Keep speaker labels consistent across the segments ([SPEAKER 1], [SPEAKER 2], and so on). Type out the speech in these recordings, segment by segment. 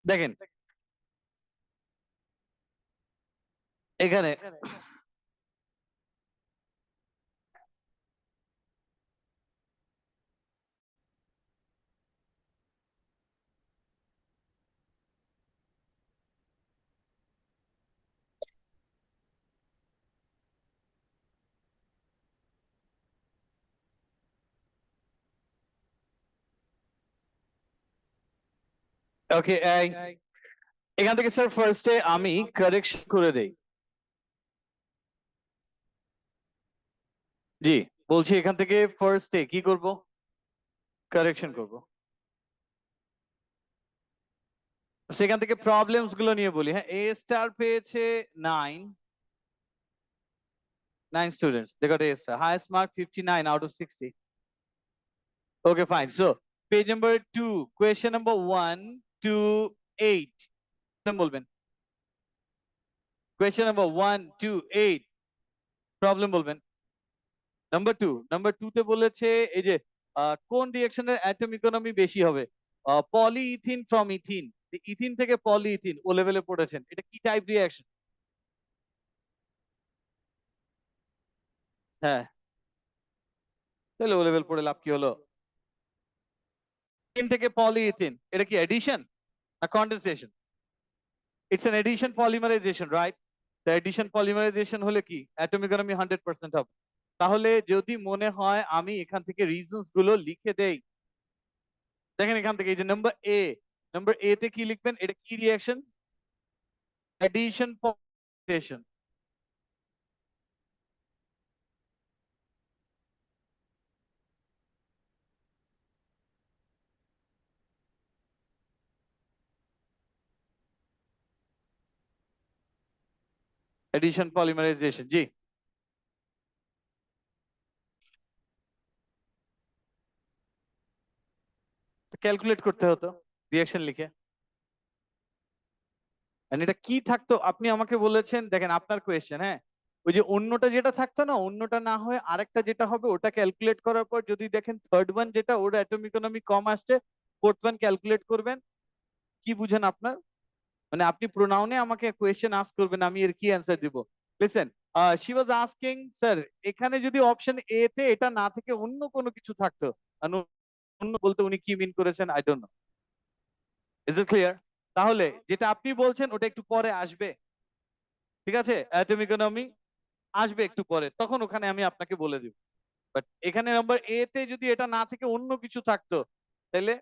[SPEAKER 1] দেখেন এখানে ওকে, এখান থেকে স্যার ফার্স্টে আমি কারেকশন করে দেই। জি, বলছি এখান থেকে ফার্স্টে কি করব? কারেকশন করব। সেখান থেকে প্রবলেমস গুলো নিয়ে বলি। হ্যাঁ, এ স্টার পেয়েছে 9 students, they got A star, highest mark 59 out of 60. Okay, fine. So page number 2, question number 1 to 8 বলবেন। question number 1 to 8 প্রবলেম বলবেন। নাম্বার 2 তে বলেছে এই যে কোন রিঅ্যাকশনের অ্যাটম ইকোনমি বেশি হবে? পলিইথিন ফ্রম ইথিন, ইথিন থেকে পলিইথিন ও লেভেলে পড়েছেন, এটা কি টাইপ রিঅ্যাকশন? হ্যাঁ, তাহলে ও লেভেল পড়ে লাভ কি হলো? ইথিন থেকে পলিইথিন, এটা কি এডিশন না condensation? It's an addition polymerization, right? The addition polymerization হলে কি অ্যাটম ইকোনমি 100% হবে। তাহলে যদি মনে হয় আমি এখান থেকে রিজনস গুলো লিখে দেই, দেখেন এখান থেকে এই যে নাম্বার এ তে কি লিখবেন? এটা কি reaction? Addition polymerisation. Addition polymerisation, জি। ক্যালকুলেট করতে হতো রিঅ্যাকশন লিখে। And এটা কি থাকতো আপনি আমাকে বলেছেন, দেখেন আপনার কোয়েশ্চেন, হ্যাঁ, ওই যে অন্যটা যেটা থাকতো না, অন্যটা না হয়ে আরেকটা যেটা হবে ওটা ক্যালকুলেট করার পর যদি দেখেন থার্ড ওয়ান যেটা ওর অ্যাটম ইকোনমি কম আসছে, ফোর্থ ওয়ান ক্যালকুলেট করবেন। কি বুঝেন আপনার? মানে আপনি প্রোনাউনে আমাকে কোয়েশ্চেন আস্ক করবেন, আমি এর কি অ্যান্সার দিব? Listen, she was asking sir, এখানে যদি অপশন এ তে এটা না থেকে অন্য কোনো কিছু থাকতো, আর অন্য বলতে উনি কি মিন করেছেন I don't know. Is it clear? তাহলে যেটা আপনি বলছেন ওটা একটু পরে আসবে, ঠিক আছে? অ্যাটম ইকোনমি আসবে একটু পরে, তখন ওখানে আমি আপনাকে বলে দিব। বাট এখানে নাম্বার এ তে যদি এটা না থেকে অন্য কিছু থাকতো, তাহলে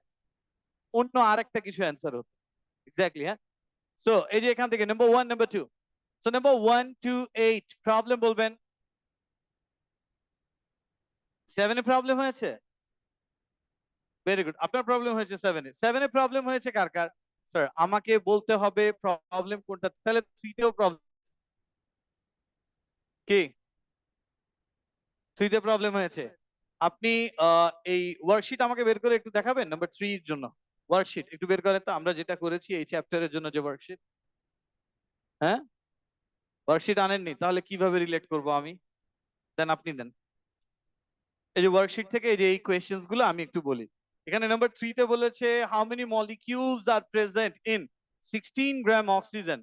[SPEAKER 1] অন্য আরেকটা কিছু অ্যান্সার হতো। এক্স্যাক্টলি, হ্যাঁ। সো এই যে এখান থেকে number 1 number 2, so number 1 to 8 problem বলবেন। 7 এ প্রবলেম হয়েছে, ভেরি গুড, আপনার প্রবলেম হয়েছে 7 এ। 7 এ প্রবলেম হয়েছে কার কার? স্যার আমাকে বলতে হবে প্রবলেম কোনটা, তাহলে 3 তেও প্রবলেম কি? 3 তে প্রবলেম হয়েছে। আপনি এই ওয়ার্কশিট আমাকে বের করে একটু দেখাবেন নাম্বার 3 এর জন্য। ওয়ার্কশিট একটু বের করেন তো, আমরা যেটা করেছি এই চ্যাপ্টারের জন্য যে ওয়ার্কশিট। হ্যাঁ, ওয়ার্কশিট আনেননি, তাহলে কিভাবে রিলেট করব আমি? দেন, আপনি দেন। এই যে ওয়ার্কশিট থেকে এই যে এই কোয়েশ্চেন্স গুলো আমি একটু বলি। এখানে নাম্বার 3 তে বলেছে how many molecules are present in 16 gram oxygen.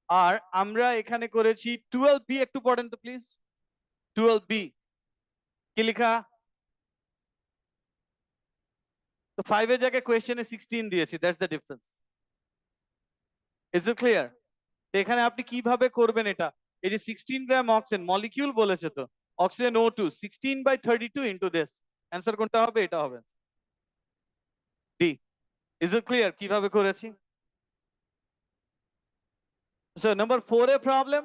[SPEAKER 1] আর আমরা এখানে করেছি 12b, একটু পড়েন তো প্লিজ। 12b কি লেখা? তো 5 এর জায়গায় কোয়েশ্চেনে 16 দিয়েছি, that's the difference. Is it clear? এখানে আপনি কিভাবে করবেন এটা? এই যে 16 গ্রাম অক্সিজেন মলিকিউল বলেছে, তো oxygen O2 16/32 into this, answer কোনটা হবে? এটা হবে ডি। ইজ ইট ক্লিয়ার কিভাবে করেছি? সো নাম্বার 4 এ প্রবলেম।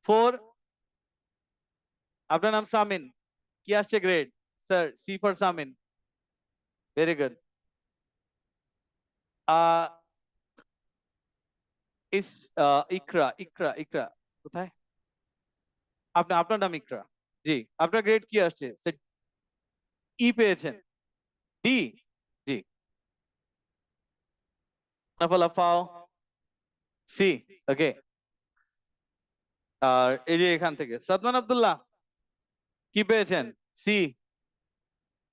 [SPEAKER 1] 4, আপনার নাম সামিন, কি আসছে grade? Sir C for Samin, very good. ইস ইকরা ইকরা ইকরা কোথায়? আপনার নাম ইকরা, জি। আপনার গ্রেড কি আসছে? ই পেয়েছেন, ডি, জি। লাফাও সি, ওকে। আর এই যে এখান থেকে সাদমান আব্দুল্লাহ কি পেয়েছেন? সি,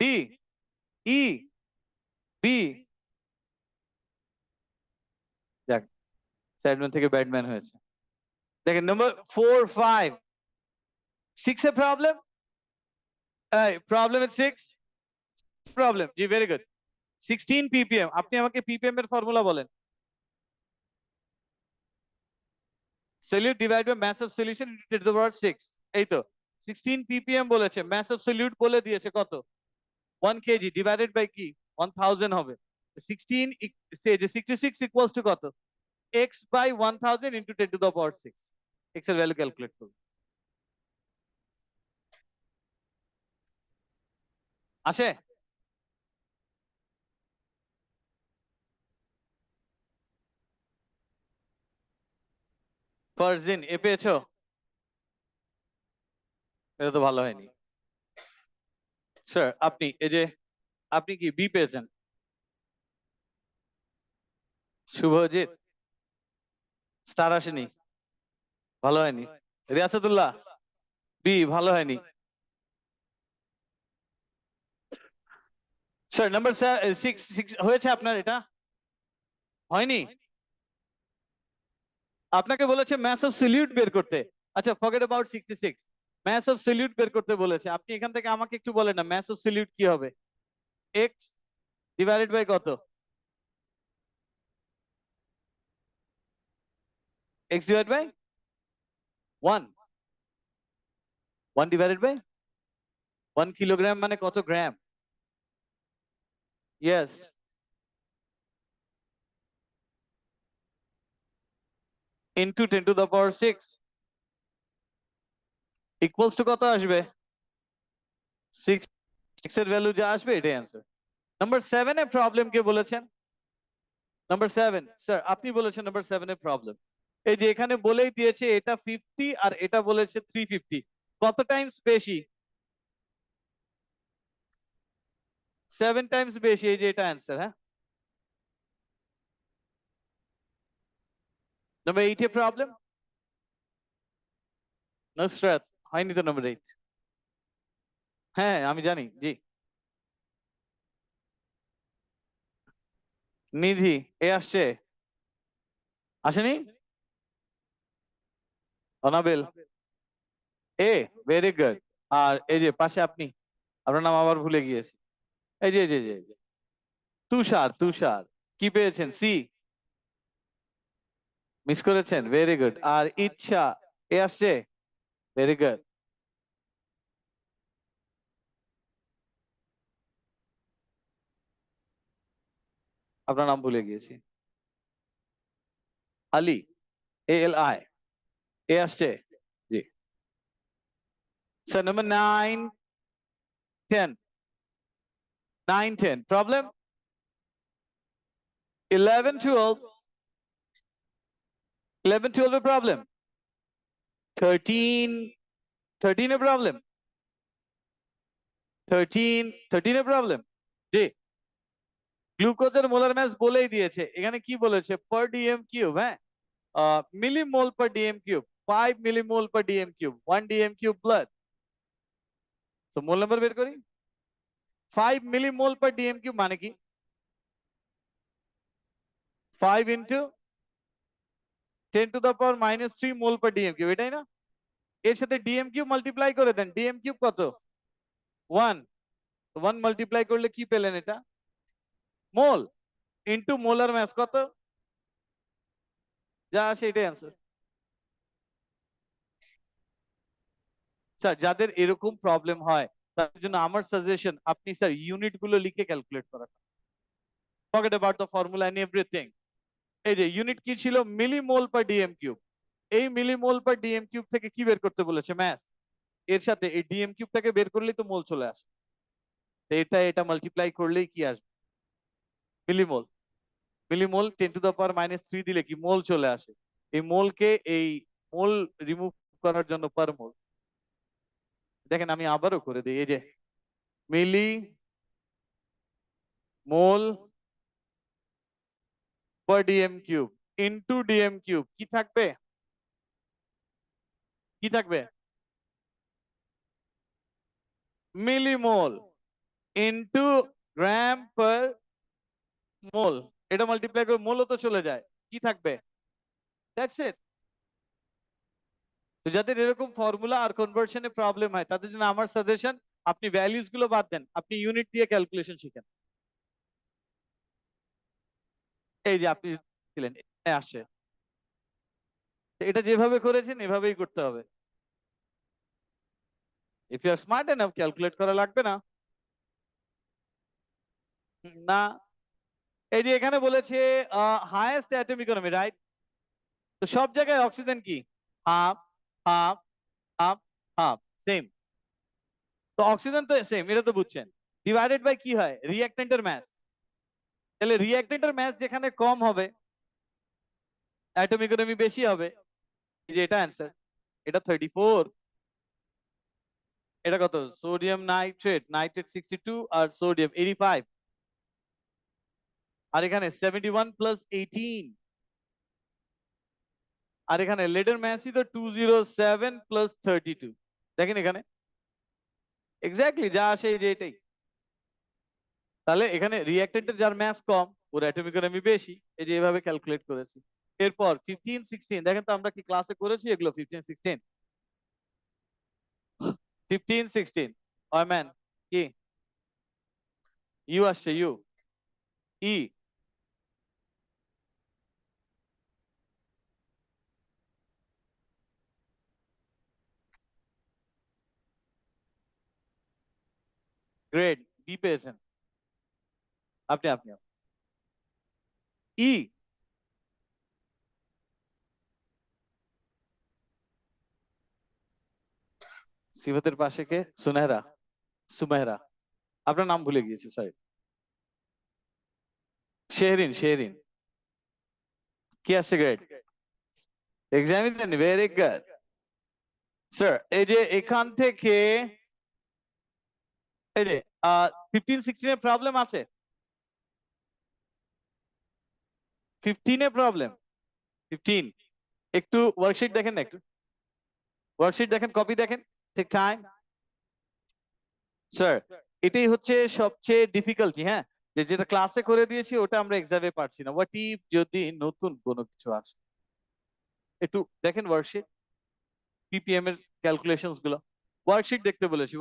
[SPEAKER 1] ডি, ই, বি, যাক, স্যাডম্যান থেকে ব্যাডম্যান হয়েছে। দেখেন নাম্বার 4, 5, 6 এ প্রবলেম, প্রবলেম 6 প্রবলেম, জি ভেরি গুড। 16 ppm, আপনি আমাকে ppm এর ফর্মুলা বলেন। Solute divide by mass of solution into 10 to the power 6, এই তো 16 ppm বলেছে, মাস অফ সলিউট বলে দিয়েছে কত, 1 kg ডিভাইডেড বাই কি 1000 হবে। 16 সে যে 66 ইকুয়ালস টু কত, x by 1000 into 10 to the power 6, x এর ভ্যালু ক্যালকুলেট করব। আসে? ফারজিন এ পেয়েছো? এটা তো ভালো হয়নি স্যার। আপনি এই যে আপনি কি বি পেয়েছেন? শুভজিৎ স্টার আসেনি, ভালো হয়নি। রিয়াসাতুল্লাহ বি, ভালো হয়নি স্যার। নাম্বার 6 হয়েছে আপনার, এটা হয়নি। আপনাকে বলেছে ম্যাস অফ সলিউট বের করতে। আচ্ছা forget about 66, mass of solute বের করতে বলেছে। আপনি এখান থেকে আমাকে একটু বলেন না ম্যাস অফ সলিউট কি হবে, এক্স ডিভাইডেড বাই কত, X divide by 1, 1 divided by 1 kilogram মানে কত gram, yes, into 10 to the power 6 equals to কত আসবে, 6, 6 এর ভ্যালু যা আসবে এটাই অ্যান্সার। নাম্বার 7 এ প্রবলেম কে বলেছেন? নাম্বার 7 স্যার আপনি বলেছেন নাম্বার 7 এ প্রবলেম। এই যে এখানে বলেই দিয়েছে এটা 50 আর এটা বলেছে 350, কত টাইমস বেশি, 7 টাইমস বেশি, এই যে এটা অ্যান্সার। হ্যাঁ, নাম্বার 8 এ প্রবলেম, নুসরাত হয়নি তো নাম্বার 8। হ্যাঁ আমি জানি, জি। নিধি এ আসছে, আসেনি? অনাবেল এ, ভেরি গুড। আর এই যে পাশে আপনি, আপনার নাম আবার ভুলে গিয়েছি, এই যে এই যে এই যে তুষার, তুষার কি পেয়েছেন, সি, মিস করেছেন, ভেরি গুড। আর ইচ্ছা এ আসছে, ভেরি গুড। আপনার নাম ভুলে গিয়েছি, আলী, ALI এ আসছে, জি স্যার। নাম্বার 9, 10, 9, 10 প্রবলেম, 11, 12, 11, 12 এর প্রবলেম, 13, 13 এর প্রবলেম, 13, 13 এর প্রবলেম, জি। গ্লুকোজের মোলার মাস বলেই দিয়েছে, এখানে কি বলেছে, পার ডিএম কিউব, হ্যাঁ millimole per DM cube, 5 millimole per DM cube, 1 DM cube blood. তো মোল নাম্বার বের করি, 5 মিলিমোল পার ডিএম কিউব মানে কি, 5 into 10 to the power -3 mole per DM cube, এটাই না? এর সাথে ডিএম কিউব মাল্টিপ্লাই করে দেন, ডিএম কিউব কত, 1, 1 মাল্টিপ্লাই করলে কি পেলেন, এটা মোল, ইন্টু মোলার মাস কত, যা আসে এটাই অ্যান্সার। স্যার যাদের এরকম প্রবলেম হয় তার জন্য আমার সাজেশন, আপনি স্যার ইউনিট গুলো লিখে ক্যালকুলেট করা, forget about the formula and everything. এই যে ইউনিট কি ছিল, মিলিমোল পার ডিএম কিউব, এই মিলিমোল পার ডিএম কিউব থেকে কি বের করতে বলেছে, ম্যাস, এর সাথে এই ডিএম কিউবটাকে বের করলেই তো মোল চলে আসে, তো এটা মাল্টিপ্লাই করলেই কি আসবে, মিলিমোল, মিলিমোল 10 টু দ্য পাওয়ার -3 দিলে কি মোল চলে আসে, এই মোলকে এই মোল রিমুভ করার জন্য পার মোল। দেখেন আমি আবারও করে দিই, এই যে milli mole per DM cube into DM cube কি থাকবে, কি থাকবে, মিলিমোল ইনটু গ্রাম পার মোল, এটা মাল্টিপ্লাই করে মোলও তো চলে যায়, কি থাকবে? That's it. তো যাদের এরকম ফর্মুলা আর কনভার্সনে প্রবলেম হয় তাদের জন্য আমার সাজেশন, আপনি ভ্যালুস গুলো বাদ দেন, আপনি ইউনিট দিয়ে ক্যালকুলেশন শিখেন। এই যে আপনি ছিলেন, আসছে, এটা যেভাবে করেছেন এভাবেই করতে হবে। If you are smart enough, calculate করা লাগবে না। না, এই যে এখানে বলেছে হাইয়েস্ট অ্যাটম ইকোনমি, রাইট? তো সব জায়গায় অক্সিজেন কি? Half, half, half, half, same. তো অক্সিজেন তো সেম, এটা তো বুঝছেন। ডিভাইডেড বাই কি হয়? রিঅ্যাক্টেন্টের মাস। তাহলে রিঅ্যাক্টেন্টের মাস যেখানে কম হবে অ্যাটম ইকোনমি বেশি হবে। এই যে এটা অ্যান্সার, এটা 34। এটা কত? সোডিয়াম নাইট্রেট, নাইট্রেট 62 আর সোডিয়াম 85। আর এখানে 71 প্লাস 18। আর এখানে লেডের ম্যাসই তো 207 প্লাস 32। দেখেন এখানে এক্স্যাক্টলি যা আসে এই যে এটাই। তাহলে এখানে রিঅ্যাক্টেন্টের যার ম্যাস কম ওর অ্যাটম ইকোনমি বেশি, এই যে এভাবে ক্যালকুলেট করেছি। এরপর 15 16 দেখেন তো আমরা কি ক্লাসে করেছি এগুলো? 15 16, 15 16 ওই ম্যান কি ইউ আসছে? ইউ ই গ্রেড বি পেয়েছেন আপনি। আপনি ই সিফাতের পাশে কে? সুনেহরা, সুমেহরা। আপনার নাম ভুলে গিয়েছি, সরি। শেহরিন, শেহরিন। কি আসছে grade? Examination, very good sir. এই যে এখান থেকে এই যে 15 16 এর প্রবলেম আছে। 15 এ প্রবলেম, 15। একটু ওয়ার্কশিট দেখেন না, একটু ওয়ার্কশিট দেখেন, কপি দেখেন, ঠিক টাইম। স্যার এটাই হচ্ছে সবচেয়ে ডিফিকাল্টি, হ্যাঁ, যে যেটা ক্লাসে করে দিয়েছি ওটা আমরা এক্সামে পারছি না। হোয়াট ইফ যদি নতুন কোনো কিছু আসে? একটু দেখেন ওয়ার্কশিট, পিপিএম এর ক্যালকুলেশনস গুলো। ওয়ার্কশিট দেখতে বলেছি।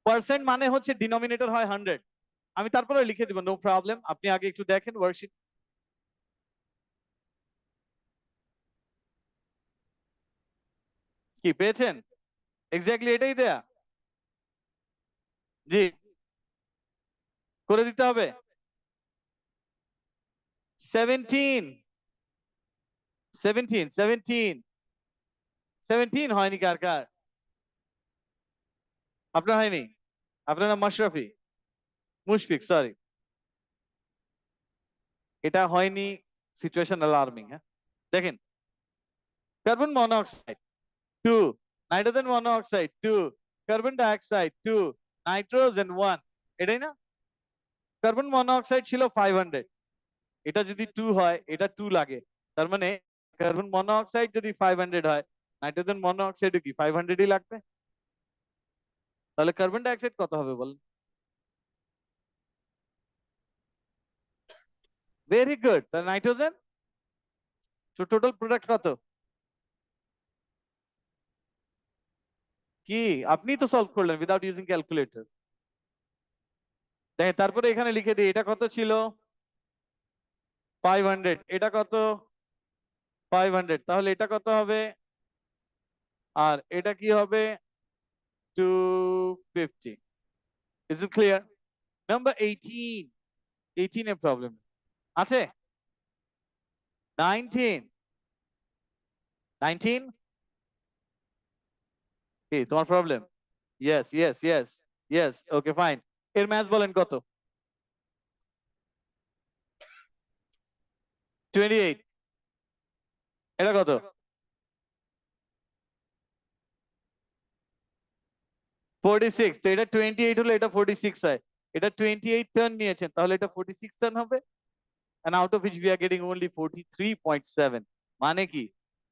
[SPEAKER 1] পার্সেন্ট মানে হচ্ছে ডিনোমিনেটর হয় 100। আমি তারপরে লিখে দিব, নো প্রবলেম, আপনি আগে একটু দেখেন ওয়ার্কশিট। কি পেয়েছেন? এক্স্যাক্টলি এটাই দেয়া। জি, করে দিতে হবে। 17 17 17 17 হয়নি কার কার? আপনার হয়নি? আপনার নাম মাশরাফি, মুশফিক, সরি। এটা হয়নি, সিচুয়েশন অ্যালার্মিং। হ্যাঁ দেখেন, carbon monoxide 2, nitrogen monoxide 2, carbon dioxide 2, nitrogen 1। এটাই না? কার্বন মনোঅক্সাইড ছিল 500, এটা যদি 2 হয়, এটা 2 লাগে। তার মানে কার্বন মনোঅক্সাইড যদি 500 হয়, নাইট্রোজেন মনোঅক্সাইড কি 500ই লাগবে? তাহলে কার্বন ডাইঅক্সাইড কত হবে বলেন? Very good. তাহলে নাইট্রোজেন, টোটাল প্রোডাক্ট কত? কি আপনি তো সলভ করলেন উইদাউট ইউজিং ক্যালকুলেটর। দেখেন তারপরে এখানে লিখে দিই, এটা কত ছিল? 500। এটা কত? 500। তাহলে এটা কত হবে? আর এটা কি হবে? 250। Is it clear? নাম্বার 18, 18 এর প্রবলেম আছে। 19, 19 কি তোমার problem? Yes yes yes yes, okay fine. এর ম্যাথ বলেন কত? 28। এটা কত? 46। তো এটা 28 হলে এটা 46 হয়। এটা 28 টার্ন নিয়েছেন, তাহলে এটা 46 টার্ন হবে। and out of which we are getting only 43.7। মানে কি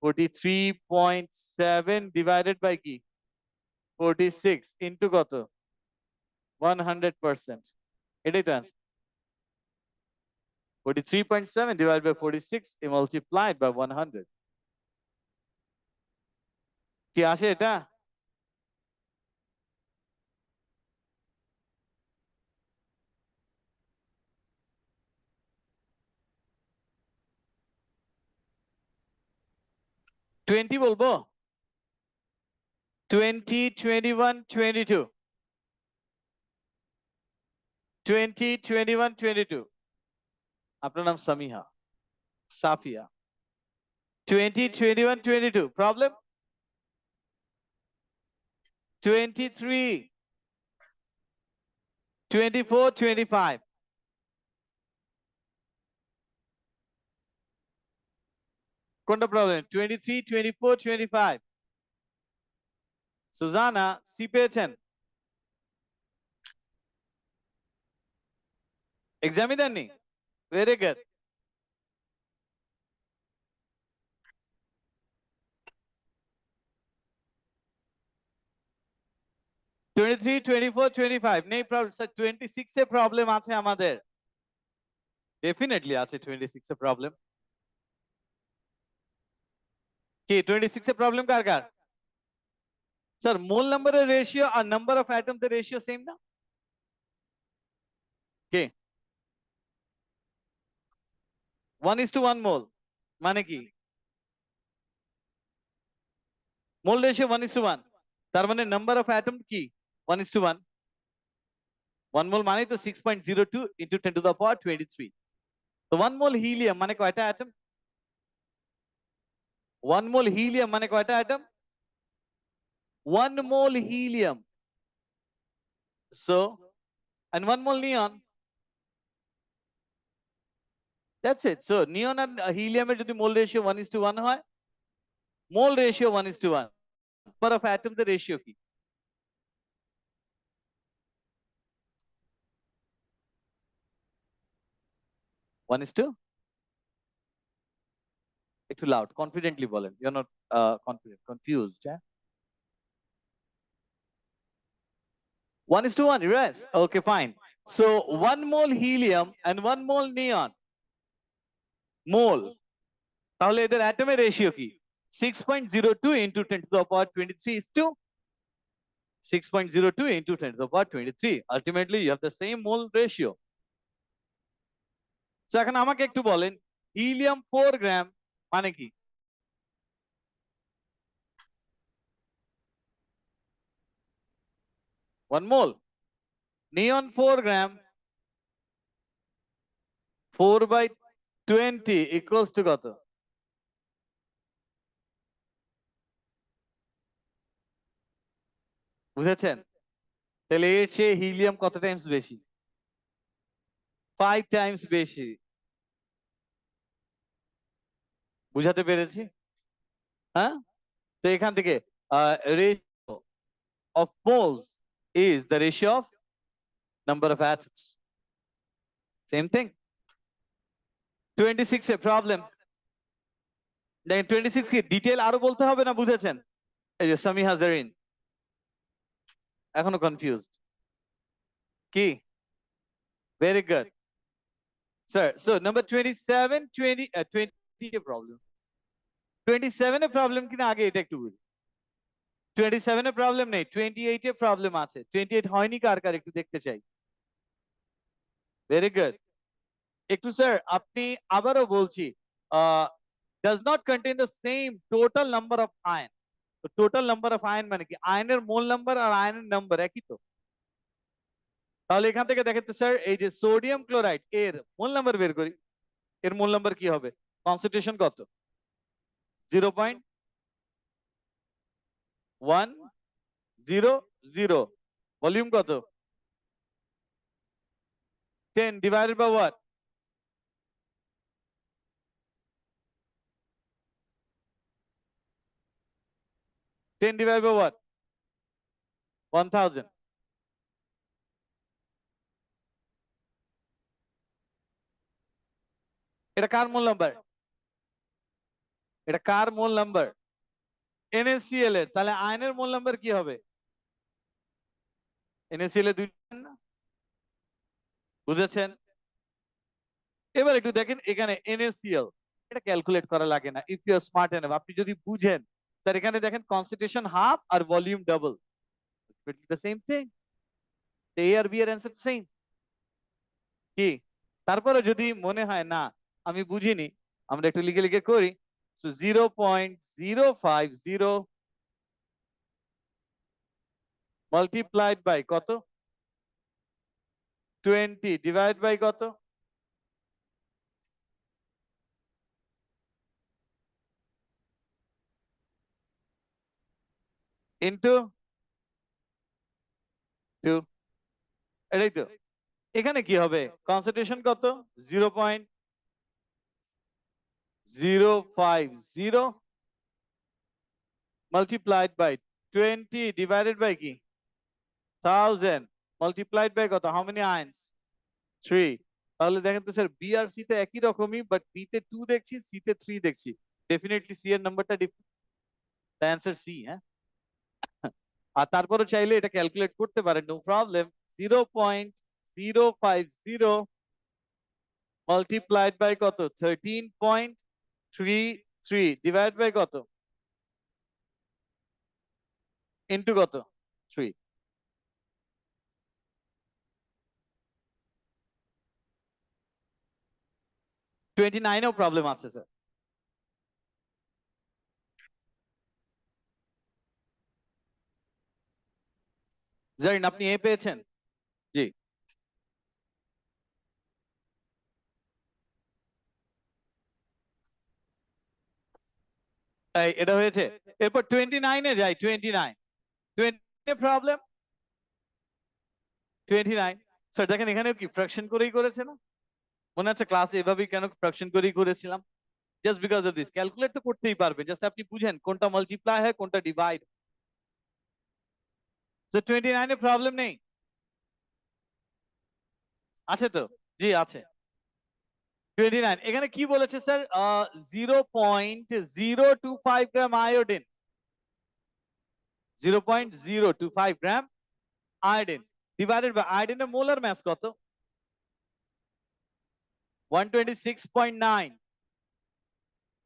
[SPEAKER 1] 43.7 divided by কি 46 into কত? 100%। এটাই তো answer। 43.7 divided by 46 multiplied by 100 কি আসে এটা? টোয়েন্টি বলবো? 20, 21, 22. 20, 21, 22. আপনার নাম সামিহা, সাফিয়া। 20, 21, 22. Problem? 23, 24, 25. কোনটা প্রবলেম? 23, 24, 25. সুজানা, সি পেয়েছেন? এক্সামই দেননি? Very good. টোয়েন্টি 24, 25 নেই প্রবলেম স্যার। 26 এ প্রবলেম আছে আমাদের, ডেফিনেটলি আছে 26 এ প্রবলেম। কি 26 এ প্রবলেম কার কার? স্যার মোল নাম্বারের রেশিও আর নাম্বার অফ অ্যাটমস এর রেশিও সেম না? কে 1:1 মোল মানে কি? মোল রেশিও 1:1, তার মানে নাম্বার অফ অ্যাটম কি 1:1। 1 মোল মানে তো 6.02 into 10 to the power 23। তো 1 মোল হিলিয়াম মানে কয়টা অ্যাটম? 1 মোল হিলিয়াম মানে কয়টা atom? 1 mole helium. So and 1 mole neon, that's it. So neon আর হিলিয়ামের যদি মোল রেশিও 1:1 হয়, mole ratio 1:1, number of atoms এর রেশিও কি? 1:? একটু লাউড কনফিডেন্টলি বলেন, you are not confident, confused. হ্যাঁ 1:1, yes. Okay, fine. So 1 mole helium and 1 mole neon. Mole. তাহলে এদের অ্যাটমের রেশিও কি? 6.02 into 10 to the power 23 is to 6.02 into 10 to the power 23. Ultimately, you have the same mole ratio. So এখন আমাকে একটু বলেন helium 4 গ্রাম মানে কি? One mole. Neon 4 gram, 4/20 equals to কত? বুঝেছেন? তাহলে এর চেয়ে হিলিয়াম কত টাইমস বেশি? 5 টাইমস বেশি। বুঝাতে পেরেছি? হ্যাঁ, তো এখান থেকে ratio of moles is the ratio of number of atoms. Same thing. 26 A problem দেখেন, 26 কি ডিটেইল আরো বলতে হবে না? বুঝেছেন? এই যে সামিহা জারিন এখনো কনফিউজড কি? Very good sir. So number 27, 20 এ প্রবলেম। 27 এ প্রবলেম কিনা আগে এটা একটু বুঝি। 27 এ প্রবলেম নেই, 28 এ প্রবলেম আছে। 28 হয়নি কার কার একটু দেখতে চাই। Very good. একটু স্যার আপনি আবারও বলছি, does not contain the same total number of ion. তো টোটাল নাম্বার অফ আয়ন মানে কি? আয়নের মোল নাম্বার আর আয়নের নাম্বার একই তো। তাহলে এখান থেকে দেখেন তো স্যার, এই যে সোডিয়াম ক্লোরাইড এর মোল নাম্বার বের করি। এর মোল নাম্বার কি হবে? কনসেন্ট্রেশন কত? 0.100। ভলিউম কত? 10 divided by what? 10 divided by what? 1000। এটা কার মোল নাম্বার? এটা কার মোল নাম্বার? NaCl এর। তাহলে আয়নের মোল নাম্বার কি হবে? NaCl এর 2 না? বুঝেছেন? এবার একটু দেখেন এখানে NaCl, এটা ক্যালকুলেট করা লাগে না if you are smart enough. আপনি যদি বুঝেন স্যার, এখানে দেখেন কনসেন্ট্রেশন হাফ আর volume double, the same thing, A আর বি এর অ্যান্সার সেম কি? তারপরে যদি মনে হয় না আমি বুঝিনি, আমরা একটু লিখে লিখে করি। সো 0.050 মাল্টিপ্লাইড বাই কত, 20 ডিভাইড বাই কত, ইন্টু 2, এটাই তো। এখানে কি হবে, কনসেন্ট্রেশন কত, 0.050 multiplied by 20 divided by কি 1000 multiplied by কত, how many ions, 3। তাহলে দেখেন তো স্যার, বি আর সি তে একই রকমই, বাট বি তে 2 দেখছি, সি তে 3 দেখছি। ডেফিনেটলি সি এর নাম্বারটা ডিফারেন্ট, অ্যান্সার সি। হ্যাঁ, আর তারপরে চাইলে এটা ক্যালকুলেট করতে পারেন, নো প্রবলেম। 0.050 multiplied by কত, 13.33 ডিভাইড বাই কত, ইন্টু কত, 3। 29এও প্রবলেম আছে স্যার। জানেন আপনি এ পেয়েছেন? জি, এটা হয়েছে। এরপর 29-এ যাই, 29, 20 প্রবলেম, 29। স্যার দেখেন এখানেও কি ফ্র্যাকশন করেই করেছে না? মনে আছে ক্লাসে এভাবেই কেন ফ্র্যাকশন করেই করেছিলাম? Just because of this, calculate তো করতেই পারবে, জাস্ট আপনি বুঝেন কোনটা মাল্টিপ্লাই হয় কোনটা ডিভাইড। তো 29-এ প্রবলেম নেই, আছে তো? জি আছে। 29 এখানে কি বলেছে sir, 0.025 gram iodine, 0.025 gram iodine divided by আয়োডিনের মোলার মাস কত, 126.9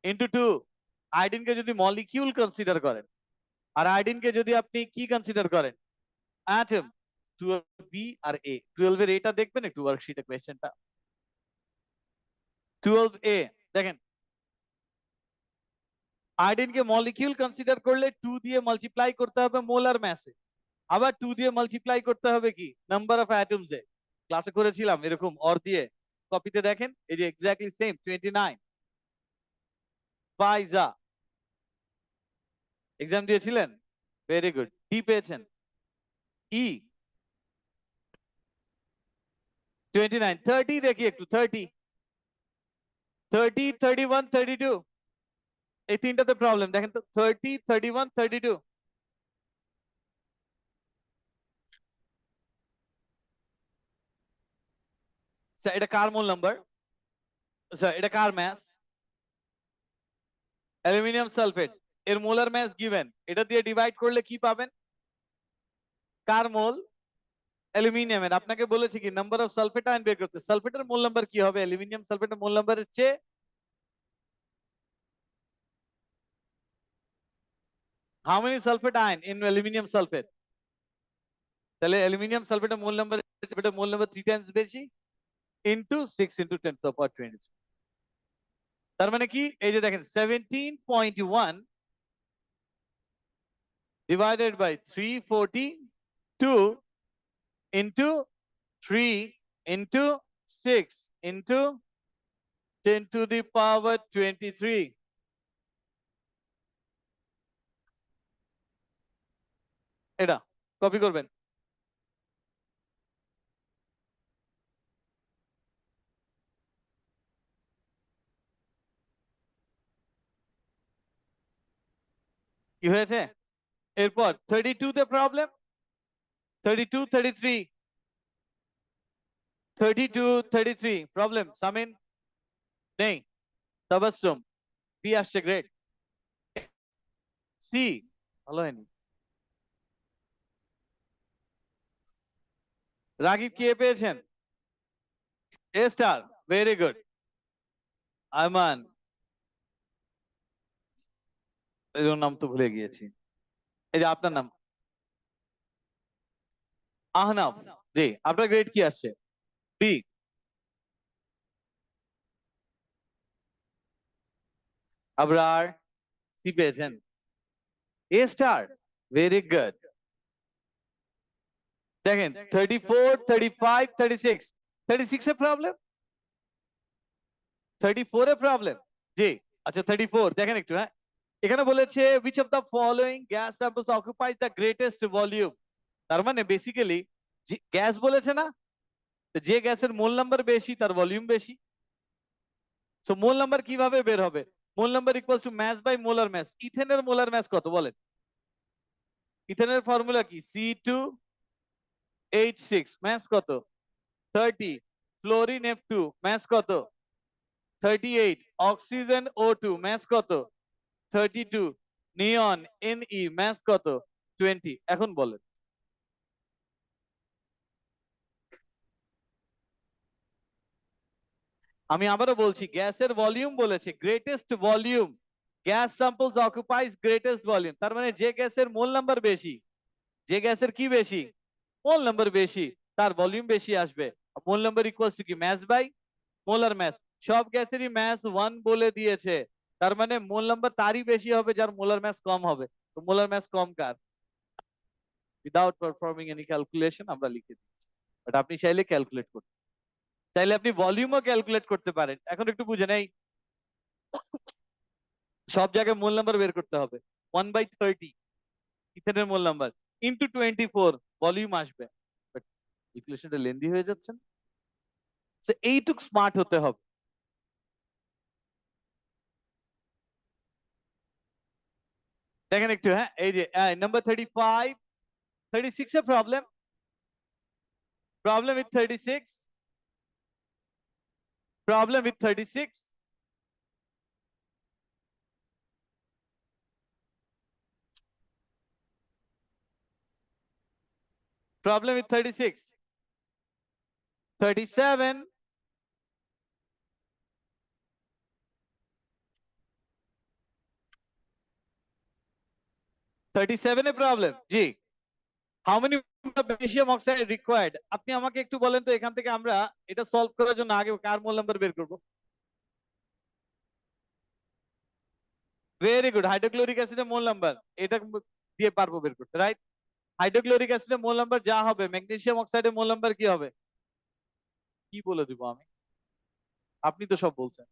[SPEAKER 1] ইন্টু 2। আয়োডিনকে যদি মলিকিউল কনসিডার করেন, আর আয়োডিনকে যদি আপনি কি কনসিডার করেন, অ্যাটম, 12 বি আর এ। 12 এর এটা দেখবেন একটু ওয়ার্কশিটে কোয়েশ্চেনটা। 12 এ দেখেন, আয়োডিনকে মলিকিউল কনসিডার করলে 2 দিয়ে মাল্টিপ্লাই করতে হবে মোলার ম্যাসে, আবার 2 দিয়ে মাল্টিপ্লাই করতে হবে কি নাম্বার অফ অ্যাটমস এ। ক্লাসে করেছিলাম এরকম অর দিয়ে, কপিতে দেখেন এই যে এক্স্যাক্টলি সেম 29। ফাইজা এক্সাম দিয়েছিলেন, ভেরি গুড। কি পেয়েছেন? ই 29। 30 দেখি একটু, 30, 30, 31, 32, এই তিনটাতে প্রবলেম দেখেন তো, 30, 31, 32। স্যার এটা কার মোল নাম্বার? স্যার এটা কার ম্যাস? অ্যালুমিনিয়াম সালফেট, এর মোলার ম্যাস গিভেন, এটা দিয়ে ডিভাইড করলে কি পাবেন? কার মোল? অ্যালুমিনিয়ামের। আপনাকে বলেছি কি নাম্বার অফ সালফেট আয়ন বের করতে, সালফেটের মোল নাম্বার কি হবে অ্যালুমিনিয়াম সালফেটের মোল নাম্বারের চেয়ে? How many sulphate ion in aluminium sulphate? তাহলে অ্যালুমিনিয়াম সালফেটের মোল নাম্বার 3 টাইমস বেশি, ইনটু 6 ইনটু 10 টু পাওয়ার 23। তার মানে কি, এই যে দেখেন 17.1 divided by 342 into 3 into 6 into 10 to the power 23। এটা কপি করবেন। কি হয়েছে? এরপর 32 তে প্রবলেম, 32, 33, 32, 33 প্রবলেম। সামিন নেই, তাবাসসুম বি আসছে, গ্রেট। সি ভালো হয়নি। রাগিব কি এ পেয়েছেন? এ স্টার, ভেরি গুড। আয়মান, এর নাম তো ভুলে গিয়েছি। এই যে আপনার নাম আহনাফ। জি, আপনার গ্রেড কি আসছে? বি। আবরার, সি পেয়েছেন? এ স্টার, ভেরি গুড। দেখেন 34, 35, 36, 36 এর প্রবলেম, 34 এর প্রবলেম। জি, আচ্ছা 34 দেখেন একটু, হ্যাঁ এখানে বলেছে which of the following gas samples occupies the greatest volume। তার মানে বেসিক্যালি গ্যাস বলেছে না, তো যে গ্যাসের মোল নাম্বার বেশি তার ভলিউম বেশি। সো মোল নাম্বার কিভাবে বের হবে? Mole number equals to mass by molar mass. ইথেনের মোলার মাস কত বলেন? ইথেনের ফর্মুলা কি? C2H6, মাস কত? 30। ফ্লোরিন F2, মাস কত? 38। অক্সিজেন O2, মাস কত? 32। নিয়ন Ne, মাস কত? 20। এখন বলেন। আমি আবারও বলছি, গ্যাসের ভলিউম বলেছে, greatest volume. Gas samples অকুপাইজ greatest volume, তার মানে যে গ্যাসের মোল নাম্বার বেশি, যে গ্যাসের কি বেশি? মোল নাম্বার বেশি, তার ভলিউম বেশি আসবে। মোল নাম্বার ইকুয়ালস টু কি? Mass by molar mass. সব গ্যাসেরই ম্যাস 1 বলে দিয়েছে, তার মানে মোল নাম্বার তারই বেশি হবে যার মোলার ম্যাস কম হবে। তো মোলার ম্যাস কম কার? উইদাউট পারফর্মিং এনি ক্যালকুলেশন আমরা লিখে দিচ্ছি, বাট আপনি চাইলে ক্যালকুলেট করতে, চাইলে আপনি ভলিউমও ক্যালকুলেট করতে পারেন। এখন একটু বুঝে নেই, সব জায়গায় মূল নাম্বার বের করতে হবে। 1/30 ইথেনের মূল নাম্বার ইন্টু 24 ভলিউম আসবে। বাট ইকুয়েশনটা লেন্দি হয়ে যাচ্ছে না? সো এইটুক স্মার্ট হতে হবে। দেখেন একটু, হ্যাঁ এই যে নাম্বার 35, 36 এর problem, problem with 36, problem with 36, problem with 36, 37, 37 এর problem. G, how many magnesium oxide required? আপনি আমাকে একটু বলেন তো, এখান থেকে আমরা এটা সলভ করার জন্য আগে কার মোল নাম্বার বের করব? ভেরি গুড, হাইড্রোক্লোরিক অ্যাসিডের মোল নাম্বার, এটা দিয়ে পারবো বের করতে, রাইট? হাইড্রোক্লোরিক অ্যাসিডের মোল নাম্বার যা হবে, ম্যাগনেসিয়াম অক্সাইডের মোল নাম্বার কি হবে? কি বলে দিব আমি? আপনি তো সব বলছেন,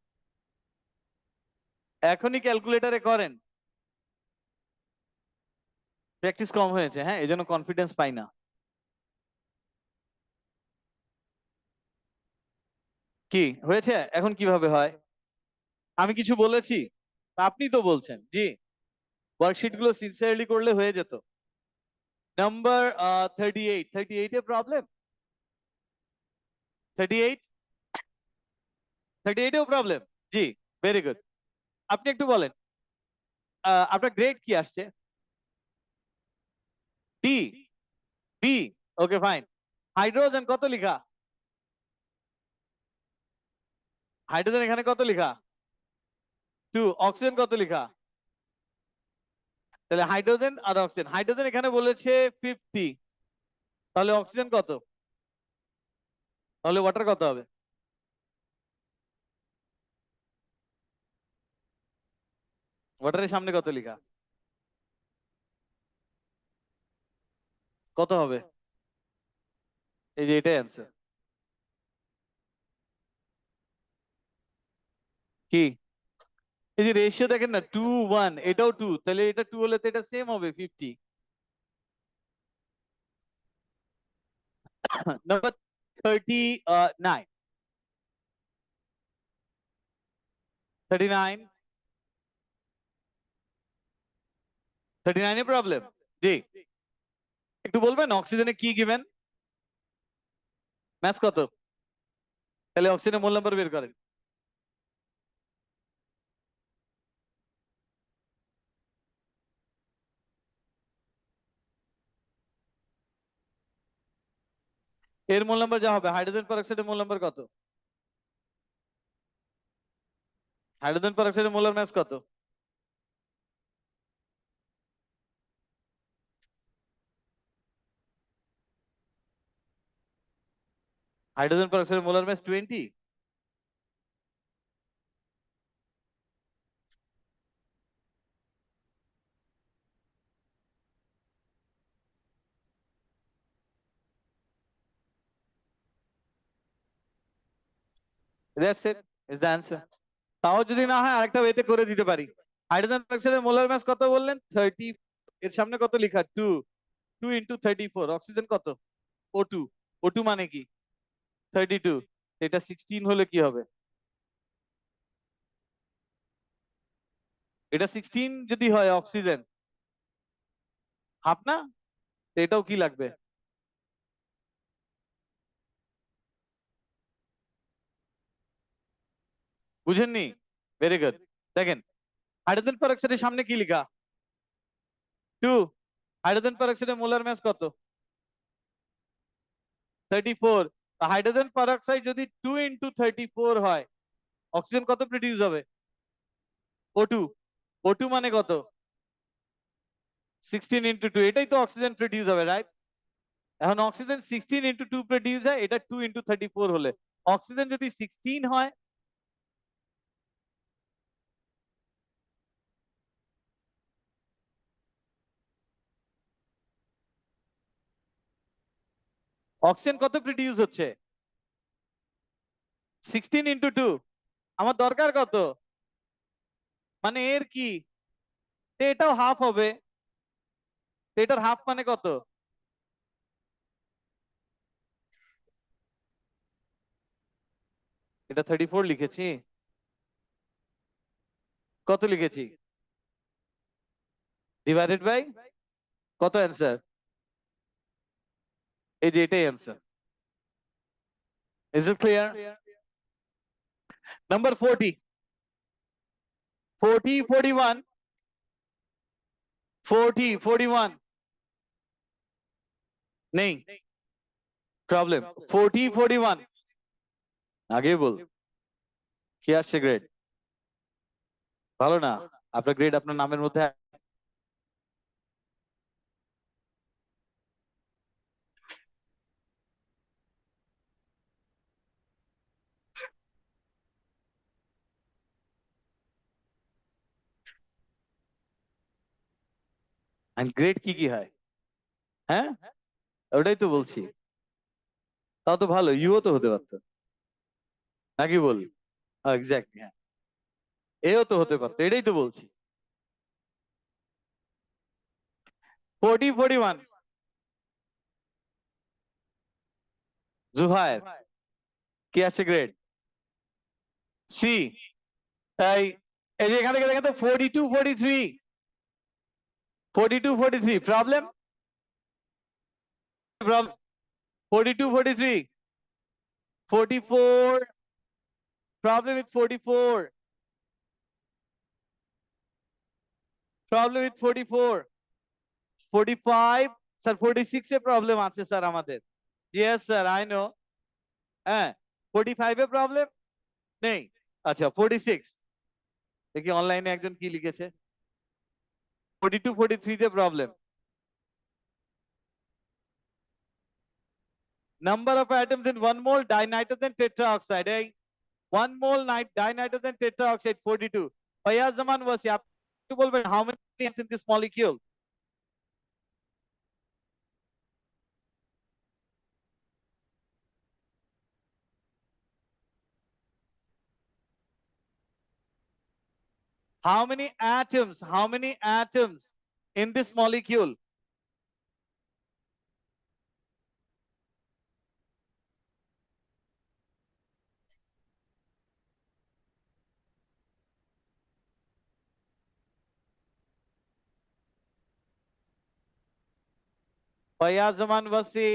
[SPEAKER 1] এখনই ক্যালকুলেটরে করেন। প্র্যাকটিস কম হয়েছে, হ্যাঁ এই জন্য কনফিডেন্স পাই না। কি হয়েছে এখন কিভাবে হয়? আমি কিছু বলেছি? আপনি তো বলছেন। জি, ওয়ার্কশিট গুলো সিনসিয়ারলি করলে হয়ে যেত। নাম্বার 38, 38 এর প্রবলেম, 38, 38 এও প্রবলেম। জি, ভেরি গুড। আপনি একটু বলেন, আপনার গ্রেড কি আসছে? D, B, okay fine. Hydrogen কত লিখা? হাইড্রোজেন এখানে কত লিখা? 2। অক্সিজেন কত লিখা? তাহলে হাইড্রোজেন আর অক্সিজেন, হাইড্রোজেন এখানে বলেছে 50, তাহলে অক্সিজেন কত? তাহলে ওয়াটার কত হবে? ওয়াটারের সামনে কত লিখা? কত হবে? এই যে এটাই অ্যান্সার। কি? এই যে রেশিও দেখেন না, 2:1, এটাও 2, তাহলে এটা 2 হলে তো এটা সেম হবে 50। নাম্বার 39, 39, 39 এর প্রবলেম। জি, একটু বলবেন অক্সিজেনে কি গিভেন? ম্যাথ কত? তাহলে অক্সিজেনের মোল নাম্বার বের করেন। এর মোল নাম্বার যা হবে, হাইড্রোজেন পারঅক্সাইডের মোল নাম্বার কত? হাইড্রোজেন পারঅক্সাইডের মোলার মাস কত? হাইড্রোজেন পারঅক্সাইডের molar mass 20। That's it, is the answer. তাও যদি না হয় আরেকটা ওয়েতে করে দিতে পারি। হাইড্রোজেন পারঅক্সাইডের মোলার মাস কত বললেন? 30। এর সামনে কত লেখা? 2। 2 ইন্টু 34। অক্সিজেন কত? O2। O2 মানে কি? 32। এটা 16 হলে কি হবে? এটা 16 যদি হয় অক্সিজেন, হাফ না? তো এটাও কি লাগবে? বুঝেননি? Very good. দেখেন, হাইড্রোজেন পারঅক্সাইডের সামনে কি লেখা? 2। হাইড্রোজেন পারঅক্সাইডের মোলার মাস কত? 34। হাইড্রোজেন পারঅক্সাইড যদি 2 ইন্টু 34 হয়, অক্সিজেন কত প্রডিউস হবে? O2। O2 মানে কত? 16 ইন্টু 2। এটাই তো অক্সিজেন প্রডিউস হবে, রাইট? এখন অক্সিজেন 16 ইন্টু 2 প্রডিউস হয়, এটা 2 ইন্টু 34 হলে। অক্সিজেন যদি 16 হয়, অক্সিজেন কত প্রডিউস হচ্ছে? 16 ইন্টু 2। আমার দরকার কত? মানে এর কি? তো এটাও হাফ হবে। তো এটার হাফ মানে কত? এটা 34 লিখেছি? কত লিখেছি? ডিভাইডেড বাই কত? অ্যান্সার এই যে এটাই answer. Is it clear? Number 40। 40, 41। 40, 41 নেই প্রবলেম। 40, 41 আগে বল। কি আসছে গ্রেড? ভালো না? আপনার গ্রেড আপনার নামের মধ্যে। গ্রেড কি কি হয়? হ্যাঁ, ওটাই তো বলছি। তাও তো ভালো, ইউও তো হতে পারতো, নাকি বল? এক্স্যাক্টলি, হ্যাঁ। এও তো হতে পারতো, এটাই তো বলছি। 40, 41। জুহায়ের, কি আসছে গ্রেড? সি। তাই এই যে এখান থেকে দেখেন তো, 42, 43। 42, 43 problem. 42, 43। 44 problem with 44। problem with 44। 45 sir, 46 A problem আছে স্যার আমাদের। Yes sir, I know. হ্যাঁ, 45 এ প্রবলেম নেই। আচ্ছা, 46 দেখি অনলাইনে একজন কি লিখেছে। 42, 43 তে problem. Number of atoms in 1 mole dinitrogen tetraoxide, এই 1 mole dinitrogen tetraoxide 42। ভাইয়া জামান ওয়াসি, আপনি বলবেন how many atoms in this molecule? How many atoms? How many atoms in this molecule? Fayaz Zaman Wasi,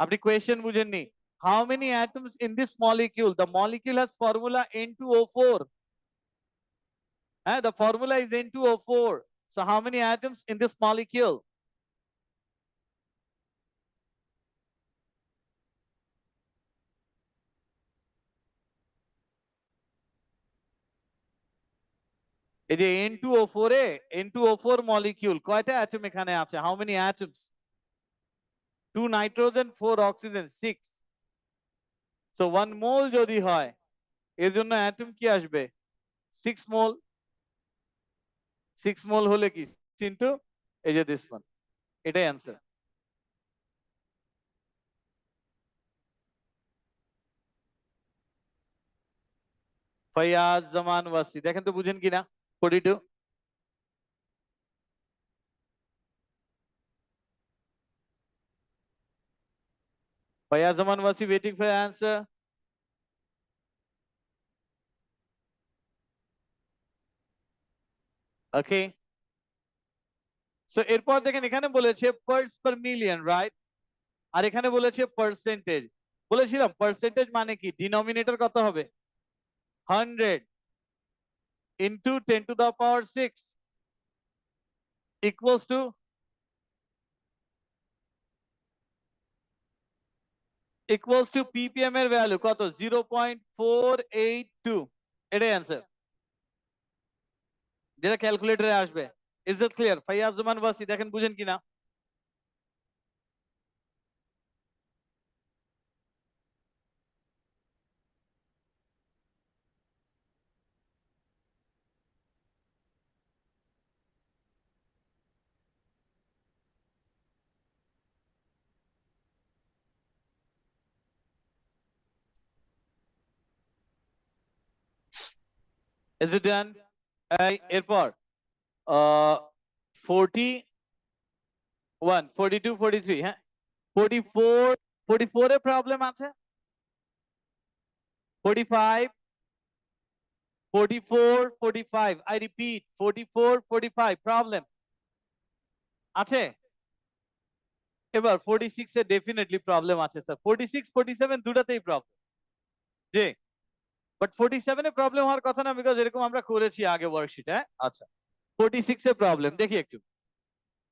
[SPEAKER 1] আপনি কোয়েশ্চেন বুঝেননি। How many atoms in this molecule? The molecule has formula N2O4. The formula is N2O4. So how many atoms in this molecule? এই যে N2O4 এ N2O4 molecule কয়টা atom এখানে আছে? How many atoms? 2 nitrogen 4 oxygen 6। So 1 মোল যদি হয় এর জন্য atom কি আসবে? 6 মোল। 6 মোল হলে কি ইনটু এই যে দিস ওয়ান, এটাই অ্যান্সার। ফয়াজ জামান ওয়াসি দেখেন তো বুঝেন কিনা 42। Fayaz Zaman Wasi waiting for answer. Okay, so এরপর দেখেন এখানে বলেছে পার্টস পার মিলিয়ন, রাইট? আর এখানে বলেছে পার্সেন্টেজ। বলেছিলাম পার্সেন্টেজ মানে কি, ডিনোমিনেটর কত হবে? 100 into 10 to the power 6 equals to ppm এর ভ্যালু কত? 0.482। এটাই অ্যান্সার, যেটা ক্যালকুলেটরে আসবে। Is it clear? Faiyaz Zaman Wasi দেখেন বুঝেন কিনা। Is it done? এরপর 41 42 43, হ্যাঁ 44, 44 এ প্রবলেম আছে। 45, 44, 45, I repeat 44, 45 প্রবলেম আছে। এবার 46 এ ডেফিনেটলি প্রবলেম আছে স্যার। 46, 47 দুটাতেই প্রবলেম। জি, বাট 47 এ প্রবলেম হওয়ার কথা না, বিকজ এরকম আমরা করেছি আগে ওয়ার্কশিটে। আচ্ছা, 46 এ প্রবলেম দেখি একটু।